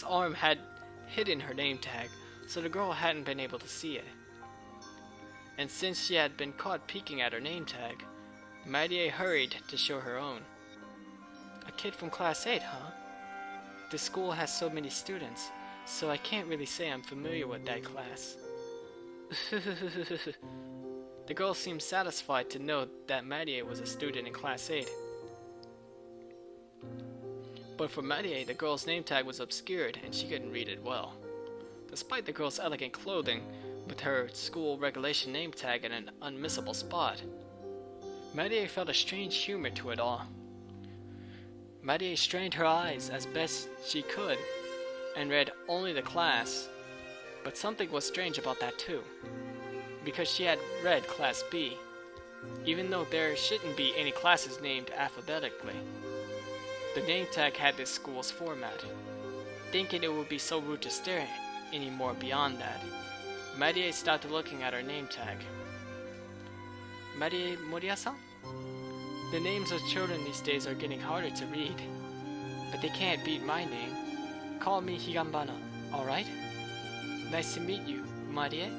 arm had hidden her name tag, so the girl hadn't been able to see it. And since she had been caught peeking at her name tag, Marie hurried to show her own. A kid from class 8, huh? This school has so many students, so I can't really say I'm familiar with that class. The girl seemed satisfied to know that Marie was a student in class 8. But for Marie, the girl's name tag was obscured and she couldn't read it well. Despite the girl's elegant clothing, with her school regulation name tag in an unmissable spot, Marie felt a strange humor to it all. Marie strained her eyes as best she could and read only the class, but something was strange about that too, because she had read Class B, even though there shouldn't be any classes named alphabetically. The name tag had this school's format. Thinking it would be so rude to stare any more beyond that, Marie stopped looking at her name tag. Marie Moria-san? The names of children these days are getting harder to read, but they can't beat my name. Call me Higanbana, alright? Nice to meet you, Marie.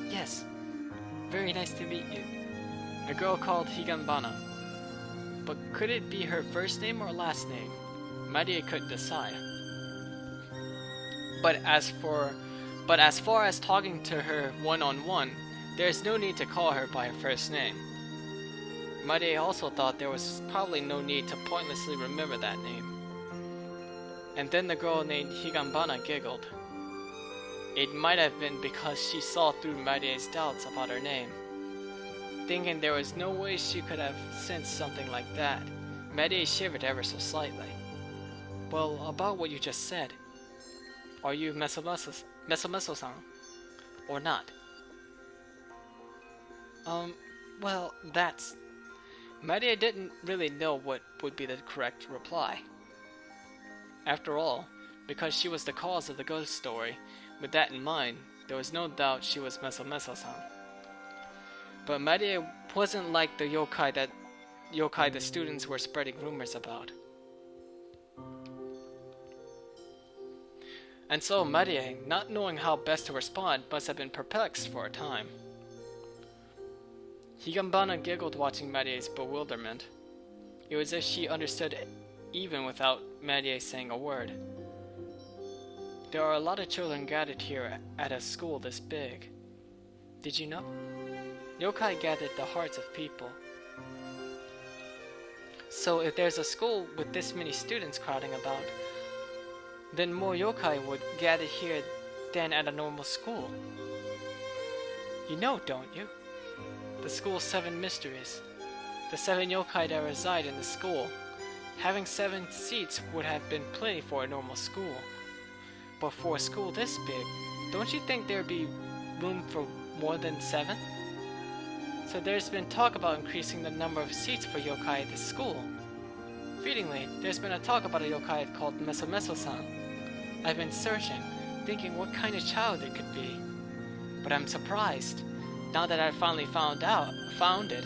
Yes. Very nice to meet you. A girl called Higanbana. But could it be her first name or last name? Marie couldn't decide. But as far as talking to her one-on-one, there is no need to call her by her first name. Marie also thought there was probably no need to pointlessly remember that name. And then the girl named Higanbana giggled. It might have been because she saw through Marie's doubts about her name. Thinking there was no way she could have sensed something like that, Marie shivered ever so slightly. Well, about what you just said. Are you Mesomeso-san? Or not? Well, that's... Marie didn't really know what would be the correct reply. After all, because she was the cause of the ghost story, with that in mind, there was no doubt she was Mesomeso-san. But Marie wasn't like the yokai the students were spreading rumors about. And so Marie, not knowing how best to respond, must have been perplexed for a time. Higanbana giggled watching Marie's bewilderment. It was as if she understood even without Marie saying a word. There are a lot of children gathered here at a school this big. Did you know? Yokai gathered the hearts of people. So if there's a school with this many students crowding about, then more yokai would gather here than at a normal school. You know, don't you? The school's 7 mysteries. The 7 yokai that reside in the school. Having 7 seats would have been plenty for a normal school. But for a school this big, don't you think there'd be room for more than 7? So there's been talk about increasing the number of seats for yokai at this school. Fittingly, there's been a talk about a yokai called Mesomeso-san. I've been searching, thinking what kind of child it could be. But I'm surprised, now that I finally found it,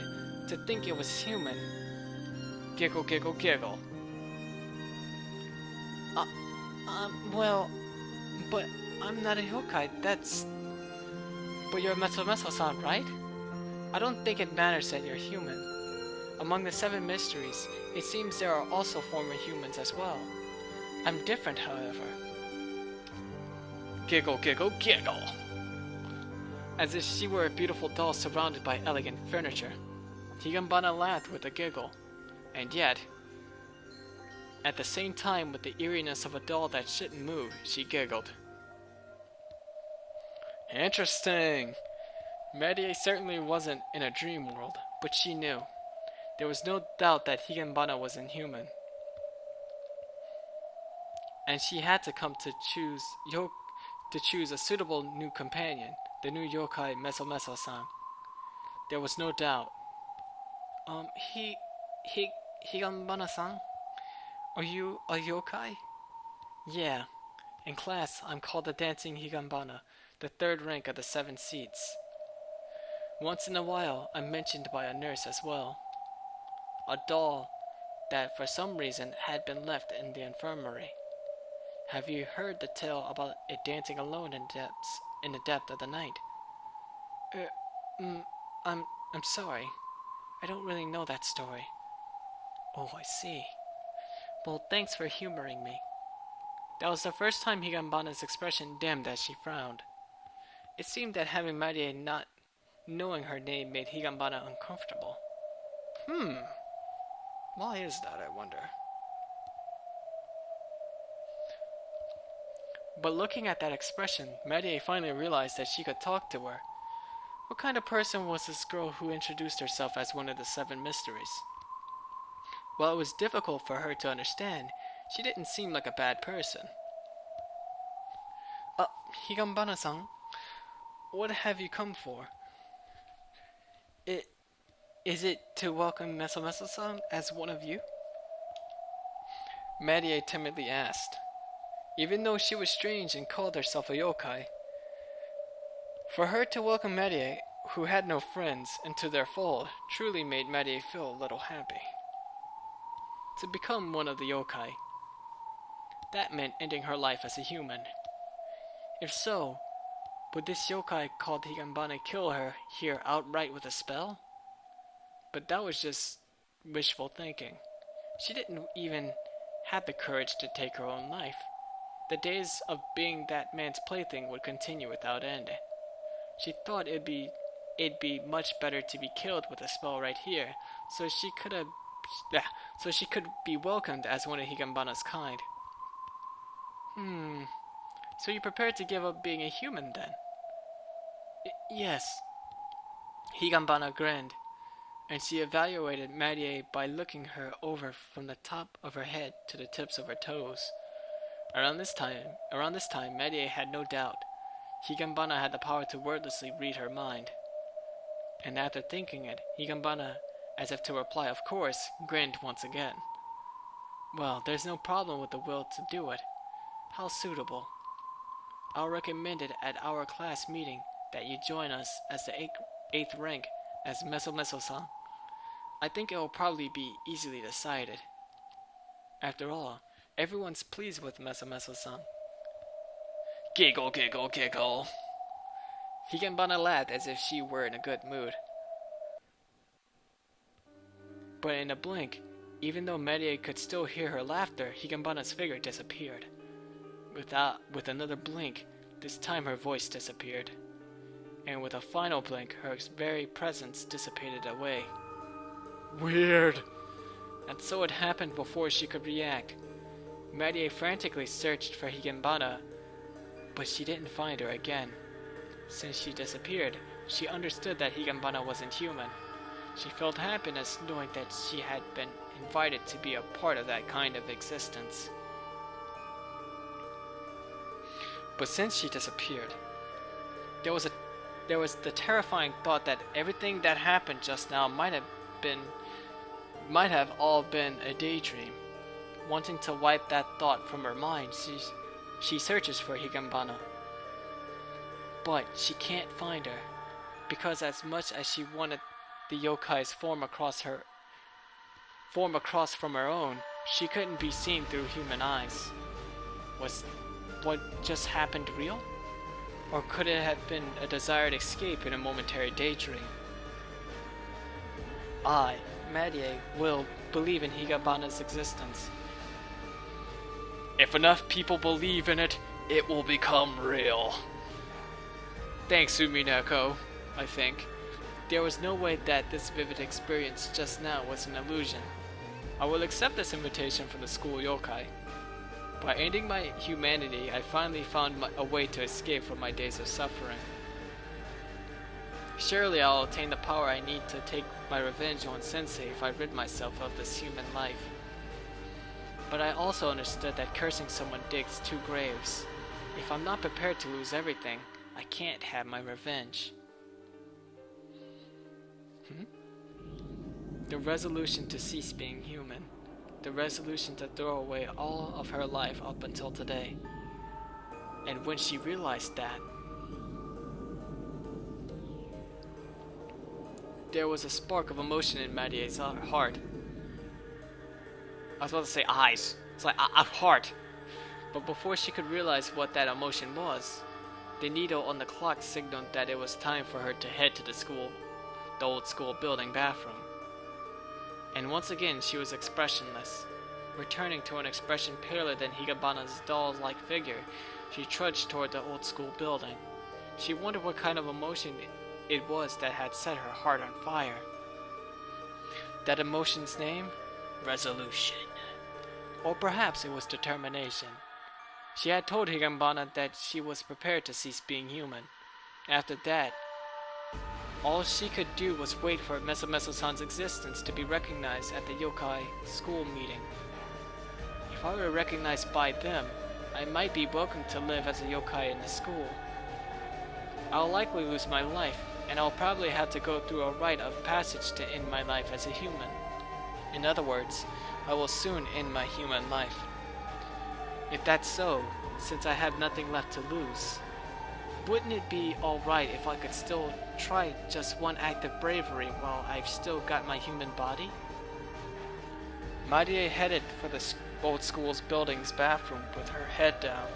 to think it was human. Giggle, giggle, giggle. Well, but I'm not a yokai, that's... But you're Mesomeso-san, right? I don't think it matters that you're human. Among the 7 mysteries, it seems there are also former humans as well. I'm different, however. Giggle, giggle, giggle! As if she were a beautiful doll surrounded by elegant furniture. Higanbana laughed with a giggle. And yet... at the same time with the eeriness of a doll that shouldn't move, she giggled. Interesting. Marie certainly wasn't in a dream world, but she knew. There was no doubt that Higanbana was inhuman. And she had to come to choose a suitable new companion, the new yokai Meso-Meso-san. There was no doubt. Higanbana-san? Are you a yokai? Yeah. In class, I'm called the Dancing Higanbana, the third rank of the 7 seats. Once in a while, I'm mentioned by a nurse as well. A doll that for some reason had been left in the infirmary. Have you heard the tale about it dancing alone in the depth of the night? I'm sorry. I don't really know that story. Oh, I see. Well, thanks for humoring me. That was the first time Higanbana's expression dimmed as she frowned. It seemed that having Marie not knowing her name made Higanbana uncomfortable. Why is that, I wonder? But looking at that expression, Marie finally realized that she could talk to her. What kind of person was this girl who introduced herself as one of the 7 mysteries? While it was difficult for her to understand, she didn't seem like a bad person. Higanbana-san, what have you come for? Is it to welcome Meso-Meso-san as one of you? Marie timidly asked. Even though she was strange and called herself a yokai, for her to welcome Marie, who had no friends, into their fold truly made Marie feel a little happy. To become one of the yokai, that meant ending her life as a human. If so, would this yokai called Higanbana kill her here outright with a spell? But that was just wishful thinking. She didn't even have the courage to take her own life. The days of being that man's plaything would continue without end. She thought it'd be much better to be killed with a spell right here, so she could be welcomed as one of Higanbana's kind. So you're prepared to give up being a human then? Yes. Higanbana grinned, and she evaluated Marie by looking her over from the top of her head to the tips of her toes. Around this time, Marie had no doubt. Higanbana had the power to wordlessly read her mind. And after thinking it, Higanbana, as if to reply of course, grinned once again. Well, there's no problem with the will to do it. How suitable. I'll recommend it at our class meeting that you join us as the 8th rank as Meso-Meso-san. I think it will probably be easily decided. After all, everyone's pleased with Meso-Meso-san. Giggle, giggle, giggle. Higanbana laughed as if she were in a good mood. But in a blink, even though Marie could still hear her laughter, Higanbana's figure disappeared. With another blink, this time her voice disappeared. And with a final blink, her very presence dissipated away. Weird. And so it happened before she could react. Marie frantically searched for Higanbana, but she didn't find her again. Since she disappeared, she understood that Higanbana wasn't human. She felt happiness knowing that she had been invited to be a part of that kind of existence. But since she disappeared, there was the terrifying thought that everything that happened just now might have all been a daydream. Wanting to wipe that thought from her mind, she searches for Higanbana. But she can't find her, because as much as she wanted the yokai's form across from her own, she couldn't be seen through human eyes. Was what just happened real? Or could it have been a desired escape in a momentary daydream? I, Marie, will believe in Higanbana's existence. If enough people believe in it, it will become real. Thanks, Umineko, I think. There was no way that this vivid experience just now was an illusion. I will accept this invitation from the school yokai. By ending my humanity, I finally found a way to escape from my days of suffering. Surely I'll attain the power I need to take my revenge on Sensei if I rid myself of this human life. But I also understood that cursing someone digs 2 graves. If I'm not prepared to lose everything, I can't have my revenge. The resolution to cease being human. The resolution to throw away all of her life up until today. And when she realized that, there was a spark of emotion in Marie's heart. I was about to say eyes. It's like a heart. But before she could realize what that emotion was, the needle on the clock signaled that it was time for her to head to the old school building bathroom. And once again she was expressionless. Returning to an expression paler than Higanbana's doll-like figure, she trudged toward the old school building. She wondered what kind of emotion it was that had set her heart on fire. That emotion's name? Resolution. Or perhaps it was determination. She had told Higanbana that she was prepared to cease being human. After that, all she could do was wait for Meso-Meso-san's existence to be recognized at the yokai school meeting. If I were recognized by them, I might be welcome to live as a yokai in the school. I'll likely lose my life, and I'll probably have to go through a rite of passage to end my life as a human. In other words, I will soon end my human life. If that's so, since I have nothing left to lose, wouldn't it be alright if I could still try just one act of bravery while I've still got my human body? Marie headed for the old school's building's bathroom with her head down.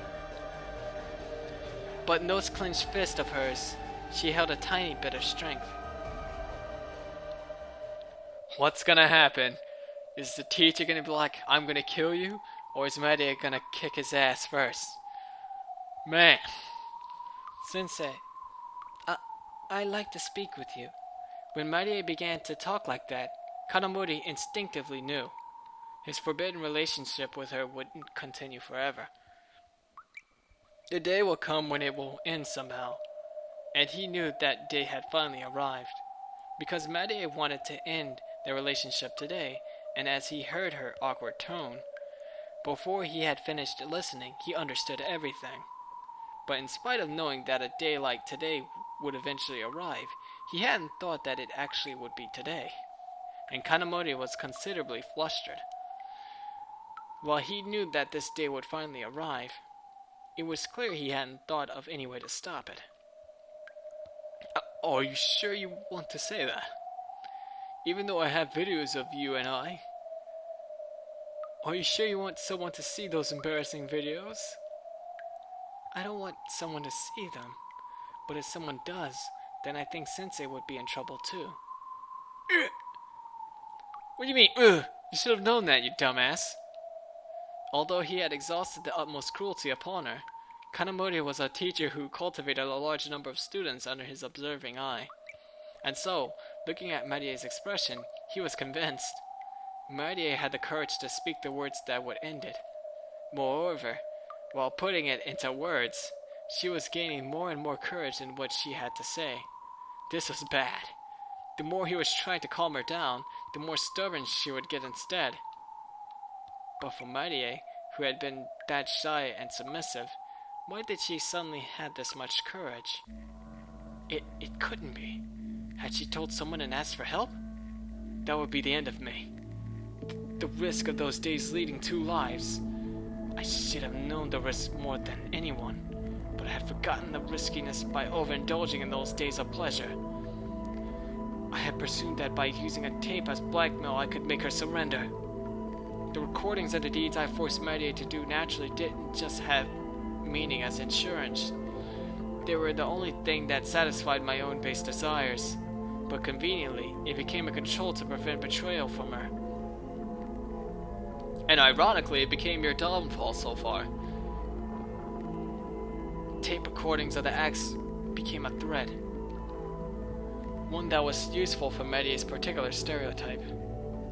But in those clenched fists of hers, she held a tiny bit of strength. What's gonna happen? Is the teacher gonna be like, I'm gonna kill you? Or is Marie gonna kick his ass first? Man. Sensei, I'd like to speak with you. When Marie began to talk like that, Kanamori instinctively knew. His forbidden relationship with her wouldn't continue forever. The day will come when it will end somehow, and he knew that day had finally arrived. Because Marie wanted to end their relationship today, and as he heard her awkward tone, before he had finished listening, he understood everything. But in spite of knowing that a day like today would eventually arrive, he hadn't thought that it actually would be today. And Kanamori was considerably flustered. While he knew that this day would finally arrive, it was clear he hadn't thought of any way to stop it. Are you sure you want to say that? Even though I have videos of you and I. Are you sure you want someone to see those embarrassing videos? I don't want someone to see them, but if someone does, then I think Sensei would be in trouble too. What do you mean, ugh? You should have known that, you dumbass. Although he had exhausted the utmost cruelty upon her, Kanamori was a teacher who cultivated a large number of students under his observing eye. And so, looking at Marie's expression, he was convinced. Marie had the courage to speak the words that would end it. Moreover, while putting it into words, she was gaining more and more courage in what she had to say. This was bad. The more he was trying to calm her down, the more stubborn she would get instead. But for Marie, who had been that shy and submissive, why did she suddenly have this much courage? It couldn't be. Had she told someone and asked for help? That would be the end of me. The risk of those days leading 2 lives. I should have known the risk more than anyone, but I had forgotten the riskiness by overindulging in those days of pleasure. I had presumed that by using a tape as blackmail I could make her surrender. The recordings of the deeds I forced Marie to do naturally didn't just have meaning as insurance. They were the only thing that satisfied my own base desires, but conveniently, it became a control to prevent betrayal from her. And ironically, it became your downfall so far. Tape recordings of the acts became a thread. One that was useful for Marie's particular stereotype.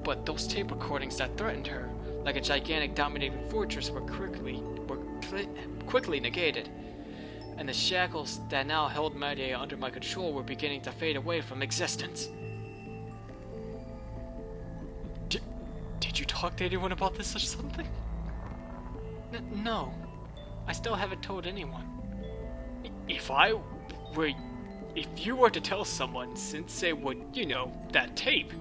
But those tape recordings that threatened her, like a gigantic dominating fortress, were quickly negated, and the shackles that now held Marie under my control were beginning to fade away from existence. Did you talk to anyone about this or something? No. I still haven't told anyone. If you were to tell someone, Sensei would, that tape.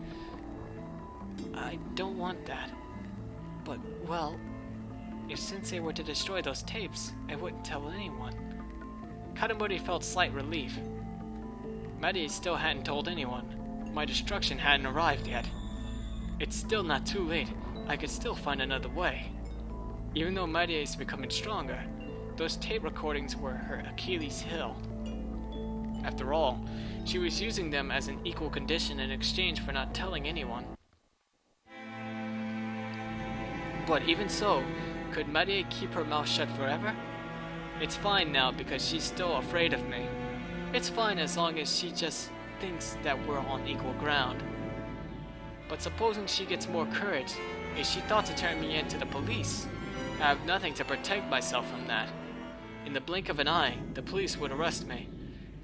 I don't want that. But, well, if Sensei were to destroy those tapes, I wouldn't tell anyone. Kanamori felt slight relief. Maddie still hadn't told anyone. My destruction hadn't arrived yet. It's still not too late. I could still find another way. Even though Maddie is becoming stronger, those tape recordings were her Achilles' heel. After all, she was using them as an equal condition in exchange for not telling anyone. But even so, could Marie keep her mouth shut forever? It's fine now because she's still afraid of me. It's fine as long as she just thinks that we're on equal ground. But supposing she gets more courage, if she thought to turn me in to the police, I have nothing to protect myself from that. In the blink of an eye, the police would arrest me,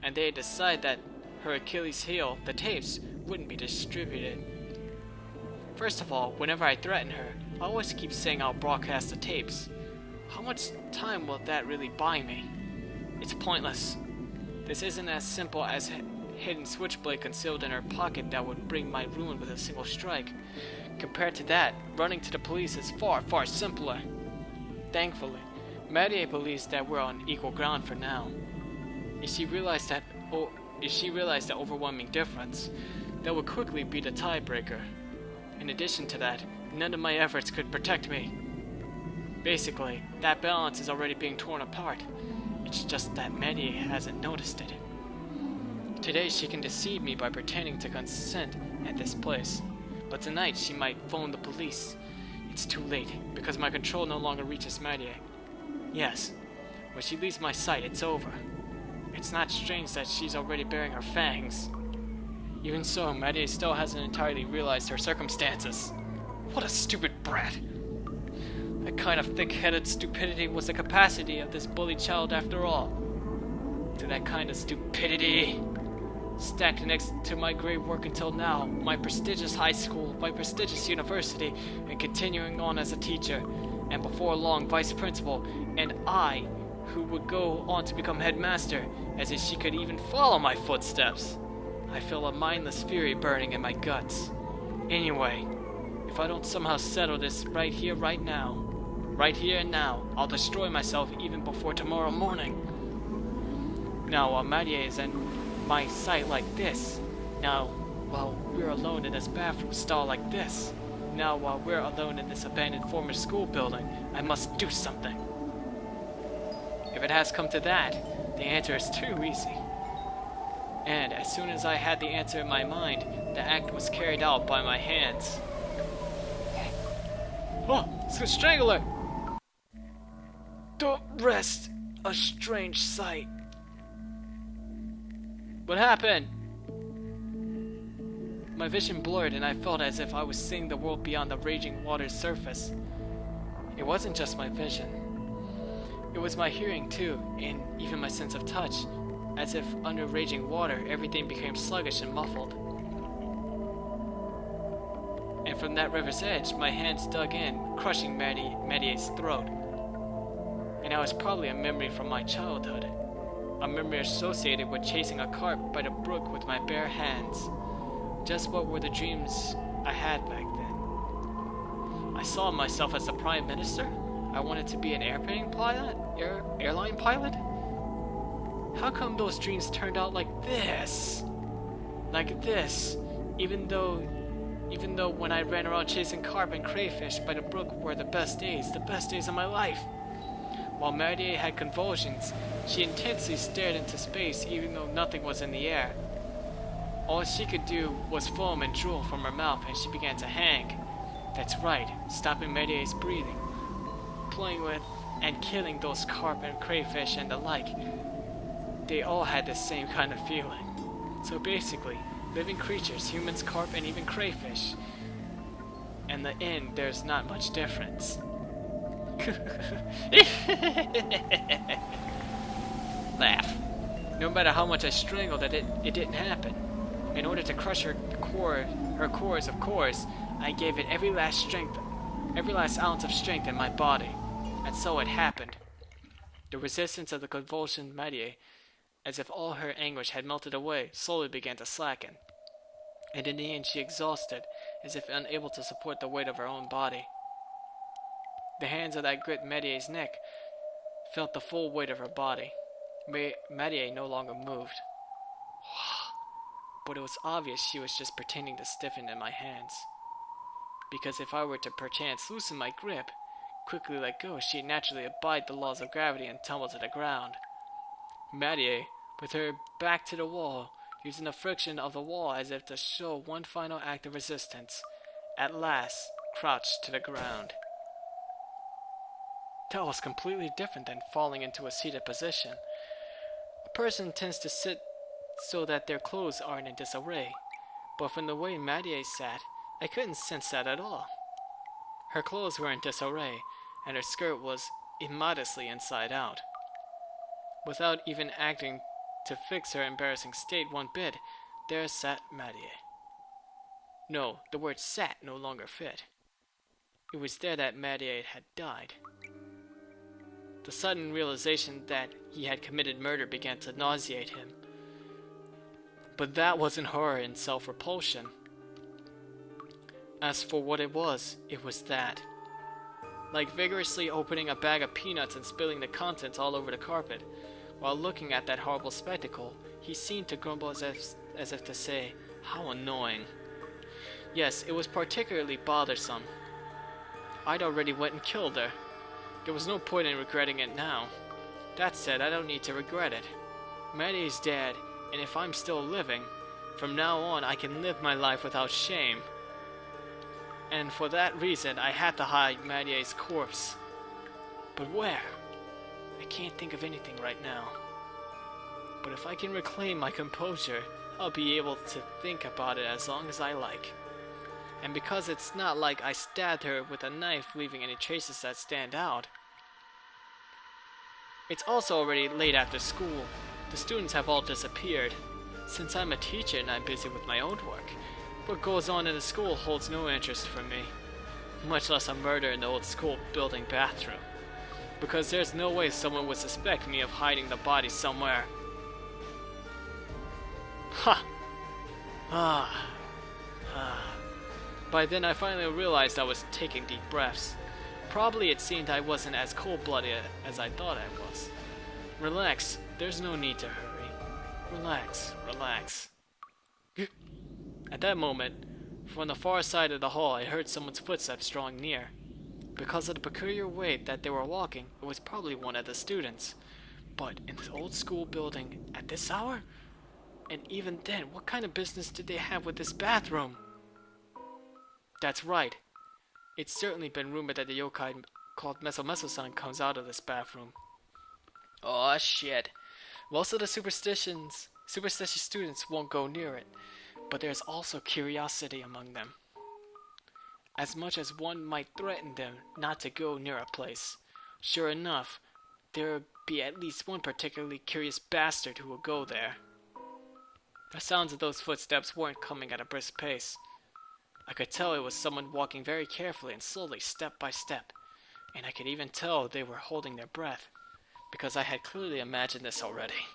and they'd decide that her Achilles' heel, the tapes, wouldn't be distributed. First of all, whenever I threaten her, I always keep saying I'll broadcast the tapes. How much time will that really buy me? It's pointless. This isn't as simple as a hidden switchblade concealed in her pocket that would bring my ruin with a single strike. Compared to that, running to the police is far, far simpler. Thankfully, Marie believes that we're on equal ground for now. If she realized the overwhelming difference, that would quickly be the tiebreaker. In addition to that, none of my efforts could protect me. Basically, that balance is already being torn apart. It's just that Marie hasn't noticed it. Today she can deceive me by pretending to consent at this place, but tonight she might phone the police. It's too late, because my control no longer reaches Marie. Yes, when she leaves my sight, it's over. It's not strange that she's already baring her fangs. Even so, Marie still hasn't entirely realized her circumstances. What a stupid brat! That kind of thick-headed stupidity was the capacity of this bullied child after all. To that kind of stupidity, stacked next to my great work until now, my prestigious high school, my prestigious university, and continuing on as a teacher, and before long vice principal, and I, who would go on to become headmaster, as if she could even follow my footsteps. I feel a mindless fury burning in my guts. Anyway, if I don't somehow settle this right here, right now, right here and now, I'll destroy myself even before tomorrow morning. Now, while Marie is in my sight like this, now, while we're alone in this bathroom stall like this, now, while we're alone in this abandoned former school building, I must do something. If it has come to that, the answer is too easy. And as soon as I had the answer in my mind, the act was carried out by my hands. Oh, it's a strangler! Don't rest, a strange sight. What happened? My vision blurred and I felt as if I was seeing the world beyond the raging water's surface. It wasn't just my vision. It was my hearing too, and even my sense of touch. As if under raging water, everything became sluggish and muffled. And from that river's edge, my hands dug in, crushing Marie's throat. And that was probably a memory from my childhood. A memory associated with chasing a carp by the brook with my bare hands. Just what were the dreams I had back then? I saw myself as the Prime Minister. I wanted to be an airline pilot? How come those dreams turned out like this? Like this, even though when I ran around chasing carp and crayfish by the brook were the best days of my life. While Marie had convulsions, she intensely stared into space even though nothing was in the air. All she could do was foam and drool from her mouth and she began to hang. That's right, stopping Marie's breathing, playing with and killing those carp and crayfish and the like. They all had the same kind of feeling. So basically, living creatures, humans, carp, and even crayfish, and the end, there's not much difference. Laugh. No matter how much I strangled it didn't happen. In order to crush her cores, of course, I gave it every last ounce of strength in my body. And so it happened. The resistance of the convulsioned Marie, as if all her anguish had melted away, slowly began to slacken. And in the end she exhausted, as if unable to support the weight of her own body. The hands that gripped Marie's neck felt the full weight of her body. Marie no longer moved. But it was obvious she was just pretending to stiffen in my hands. Because if I were to perchance loosen my grip, quickly let go, she'd naturally abide the laws of gravity and tumble to the ground. Marie, with her back to the wall, using the friction of the wall as if to show one final act of resistance, at last crouched to the ground. That was completely different than falling into a seated position. A person tends to sit so that their clothes aren't in disarray, but from the way Marie sat, I couldn't sense that at all. Her clothes were in disarray, and her skirt was immodestly inside out. Without even acting to fix her embarrassing state one bit, there sat Marie. No, the word sat no longer fit. It was there that Marie had died. The sudden realization that he had committed murder began to nauseate him. But that wasn't horror and self-repulsion. As for what it was that. Like vigorously opening a bag of peanuts and spilling the contents all over the carpet. While looking at that horrible spectacle, he seemed to grumble as if to say, "How annoying." Yes, it was particularly bothersome. I'd already went and killed her. There was no point in regretting it now. That said, I don't need to regret it. Marie's dead, and if I'm still living, from now on I can live my life without shame. And for that reason, I had to hide Marie's corpse. But where? I can't think of anything right now. But if I can reclaim my composure, I'll be able to think about it as long as I like. And because it's not like I stabbed her with a knife, leaving any traces that stand out. It's also already late after school. The students have all disappeared. Since I'm a teacher and I'm busy with my own work, what goes on in the school holds no interest for me. Much less a murder in the old school building bathroom. Because there's no way someone would suspect me of hiding the body somewhere. Ha! By then I finally realized I was taking deep breaths. Probably it seemed I wasn't as cold-blooded as I thought I was. Relax, there's no need to hurry. Relax. At that moment, from the far side of the hall I heard someone's footsteps drawing near. Because of the peculiar way that they were walking, it was probably one of the students. But in this old school building at this hour? And even then, what kind of business did they have with this bathroom? That's right. It's certainly been rumored that the yokai called Meso-Meso-san comes out of this bathroom. Aw, shit. Most of the superstitious students won't go near it, but there's also curiosity among them. As much as one might threaten them not to go near a place, sure enough, there would be at least one particularly curious bastard who will go there. The sounds of those footsteps weren't coming at a brisk pace. I could tell it was someone walking very carefully and slowly, step by step, and I could even tell they were holding their breath, because I had clearly imagined this already.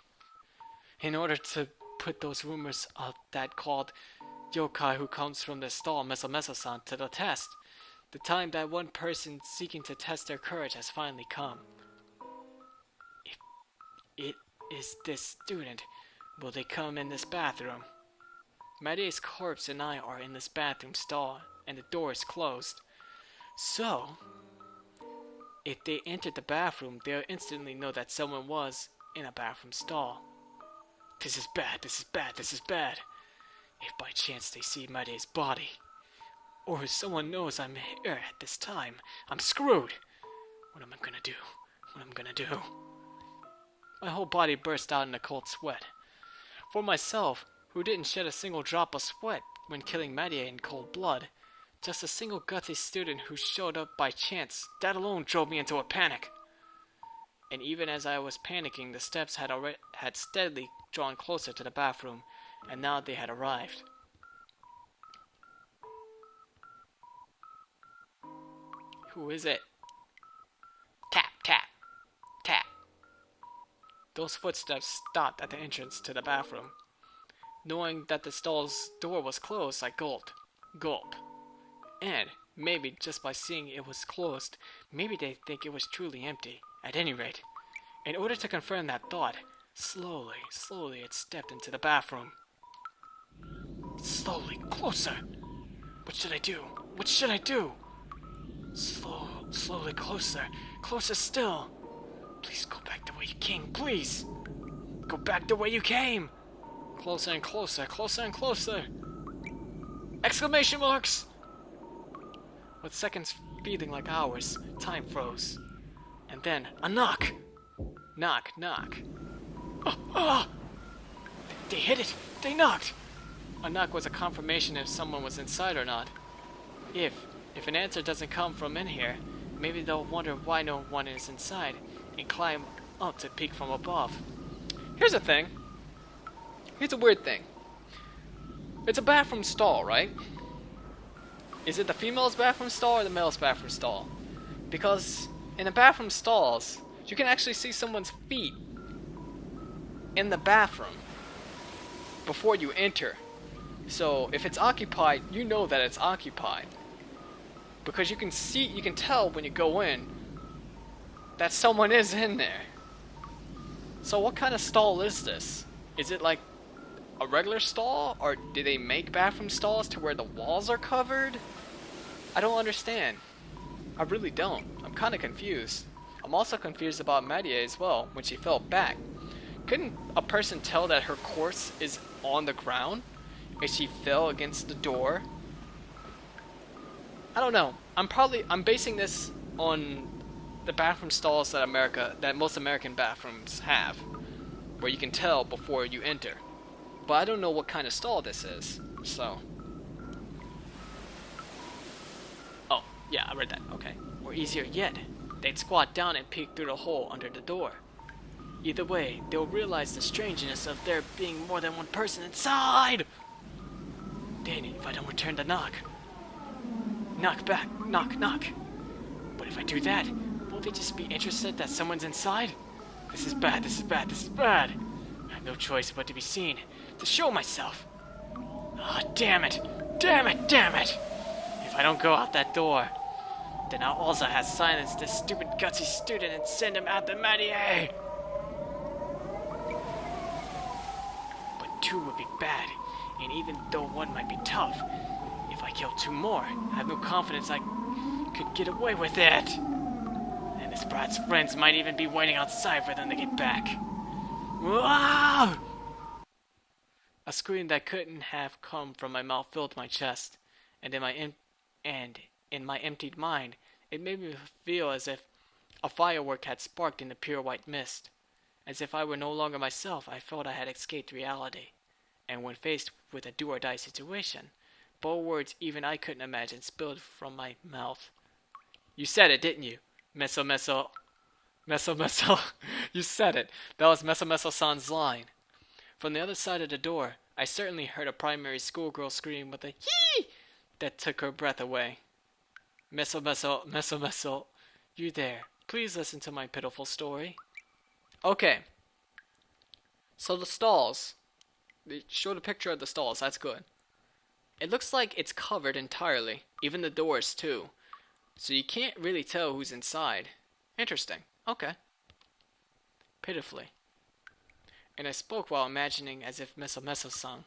In order to put those rumors of that called yokai who comes from the stall Meso-Meso-san to the test, the time that one person seeking to test their courage has finally come. If it is this student, will they come in this bathroom? Marie's corpse and I are in this bathroom stall, and the door is closed. So, if they entered the bathroom, they'll instantly know that someone was in a bathroom stall. This is bad. If by chance they see Marie's body, or if someone knows I'm here at this time, I'm screwed. What am I gonna do? My whole body burst out in a cold sweat. For myself, who didn't shed a single drop of sweat when killing Marie in cold blood, Just a single gutsy student who showed up by chance. That alone drove me into a panic. And even as I was panicking, the steps had steadily drawn closer to the bathroom, and now they had arrived. Who is it? Tap, tap, tap. Those footsteps stopped at the entrance to the bathroom. Knowing that the stall's door was closed, I gulped. Gulp. And, maybe just by seeing it was closed, maybe they think it was truly empty. At any rate, in order to confirm that thought, slowly it stepped into the bathroom. Slowly, closer. What should I do? What should I do? Slowly closer. Closer still. Please go back the way you came, please. Go back the way you came. Closer and closer, closer and closer. Exclamation marks! With seconds feeling like hours, time froze. And then, a knock! Knock, knock. They hit it! They knocked! A knock was a confirmation if someone was inside or not. If an answer doesn't come from in here, maybe they'll wonder why no one is inside and climb up to peek from above. Here's a thing. Here's a weird thing. It's a bathroom stall, right? Is it the female's bathroom stall or the male's bathroom stall? Because in the bathroom stalls, you can actually see someone's feet in the bathroom before you enter. So if it's occupied, you know that it's occupied. Because you can tell when you go in that someone is in there. So what kind of stall is this? Is it like a regular stall, or do they make bathroom stalls to where the walls are covered? I don't understand. I really don't. I'm kind of confused. I'm also confused about Maddie as well when she fell back. Couldn't a person tell that her corpse is on the ground if she fell against the door? I don't know. I'm basing this on the bathroom stalls that most American bathrooms have, where you can tell before you enter. But I don't know what kind of stall this is, so. Oh, yeah, I read that. Okay. Or easier yet, they'd squat down and peek through the hole under the door. Either way, they'll realize the strangeness of there being more than one person inside! Dang it, if I don't return the knock. Knock back, knock, knock. But if I do that, won't they just be interested that someone's inside? This is bad, this is bad, this is bad. I have no choice but to be seen, to show myself. Ah, oh, damn it, damn it, damn it! If I don't go out that door, then I'll also have silenced this stupid gutsy student and send him out the Mattier! But two would be bad, and even though one might be tough, if I kill two more, I have no confidence I could get away with it. And this brat's friends might even be waiting outside for them to get back. Wow! A scream that couldn't have come from my mouth filled my chest, and in my emptied mind, it made me feel as if a firework had sparked in the pure white mist. As if I were no longer myself, I felt I had escaped reality. And when faced with a do-or-die situation, bold words even I couldn't imagine spilled from my mouth. You said it, didn't you? Meso meso. Meso meso. You said it. That was Meso meso-san's line. From the other side of the door, I certainly heard a primary schoolgirl scream with a hee that took her breath away. Meso meso, meso meso. You there. Please listen to my pitiful story. Okay. So the stalls. They showed a picture of the stalls. That's good. It looks like it's covered entirely. Even the doors, too. So you can't really tell who's inside. Interesting. Okay. Pitifully. And I spoke while imagining as if Meso Meso sung.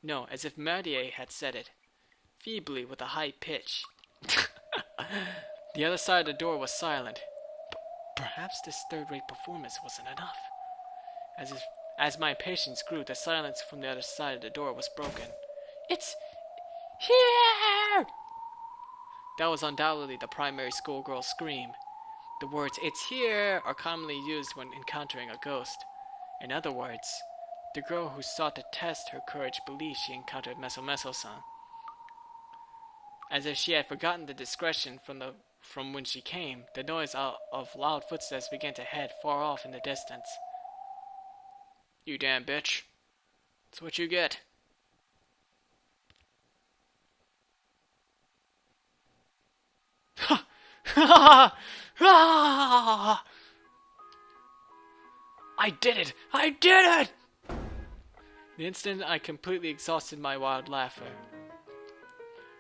No, as if Mattier had said it. Feebly, with a high pitch. The other side of the door was silent. Perhaps this third-rate performance wasn't enough. As my impatience grew, the silence from the other side of the door was broken. It's here! That was undoubtedly the primary schoolgirl's scream. The words, "It's here," are commonly used when encountering a ghost. In other words, the girl who sought to test her courage believed she encountered Meso Meso-san. As if she had forgotten the discretion from when she came, the noise of loud footsteps began to head far off in the distance. You damn bitch. That's what you get. I did it! I did it! The instant I completely exhausted my wild laughter,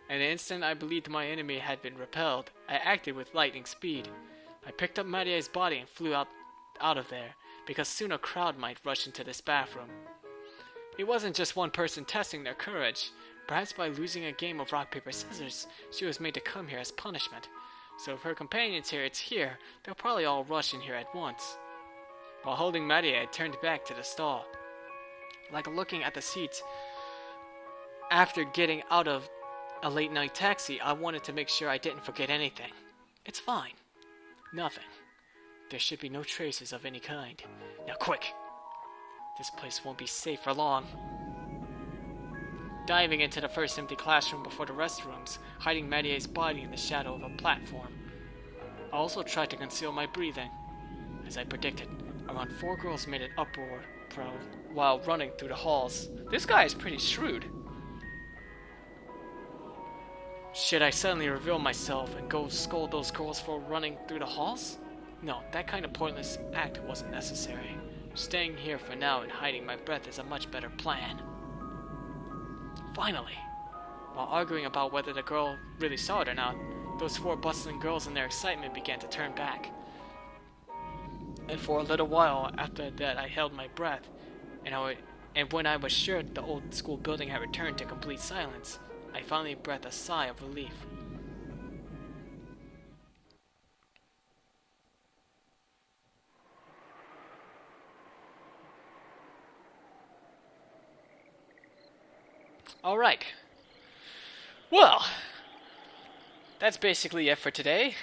and the instant I believed my enemy had been repelled, I acted with lightning speed. I picked up Marie's body and flew out of there, because soon a crowd might rush into this bathroom. It wasn't just one person testing their courage. Perhaps by losing a game of rock, paper, scissors, she was made to come here as punishment. So if her companions hear it's here, they'll probably all rush in here at once. While holding Marie, I turned back to the stall. Like looking at the seats, after getting out of a late night taxi, I wanted to make sure I didn't forget anything. It's fine. Nothing. There should be no traces of any kind. Now quick! This place won't be safe for long. Diving into the first empty classroom before the restrooms, hiding Marie's body in the shadow of a platform. I also tried to conceal my breathing. As I predicted, around 4 girls made an uproar while running through the halls. This guy is pretty shrewd. Should I suddenly reveal myself and go scold those girls for running through the halls? No, that kind of pointless act wasn't necessary. Staying here for now and hiding my breath is a much better plan. Finally, while arguing about whether the girl really saw it or not, those 4 bustling girls in their excitement began to turn back. And for a little while after that I held my breath, and when I was sure the old school building had returned to complete silence, I finally breathed a sigh of relief. Alright. Well, that's basically it for today.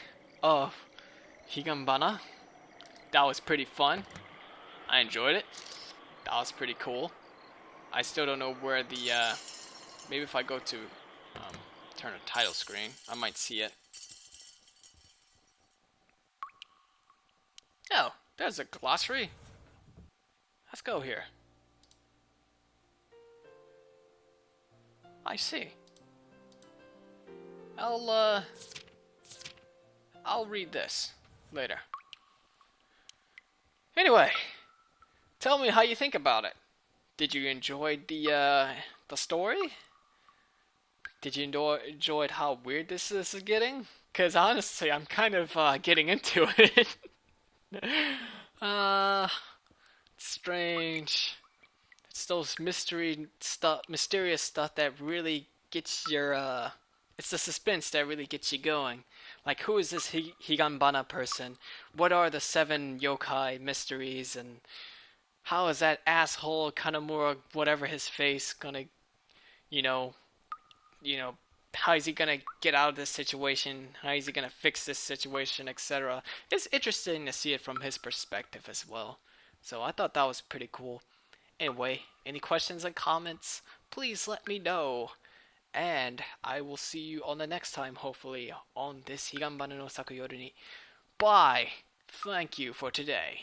Higanbana. That was pretty fun. I enjoyed it. That was pretty cool. I still don't know where the, maybe if I go to, turn a title screen, I might see it. Oh, there's a glossary. Let's go here. I see. I'll read this later. Anyway, tell me how you think about it. Did you enjoy the story? Did you enjoy how weird this is getting? Because honestly, I'm kind of getting into it. Strange. It's those mysterious stuff that really gets your, it's the suspense that really gets you going. Like, who is this Higanbana person? What are the 7 yokai mysteries? And how is that asshole Kanamura, whatever his face, gonna, how is he gonna get out of this situation? How is he gonna fix this situation, etc. It's interesting to see it from his perspective as well. So I thought that was pretty cool. Anyway, any questions and comments, please let me know. And I will see you on the next time, hopefully, on this Higanbana no Saku Yoru ni. Bye! Thank you for today.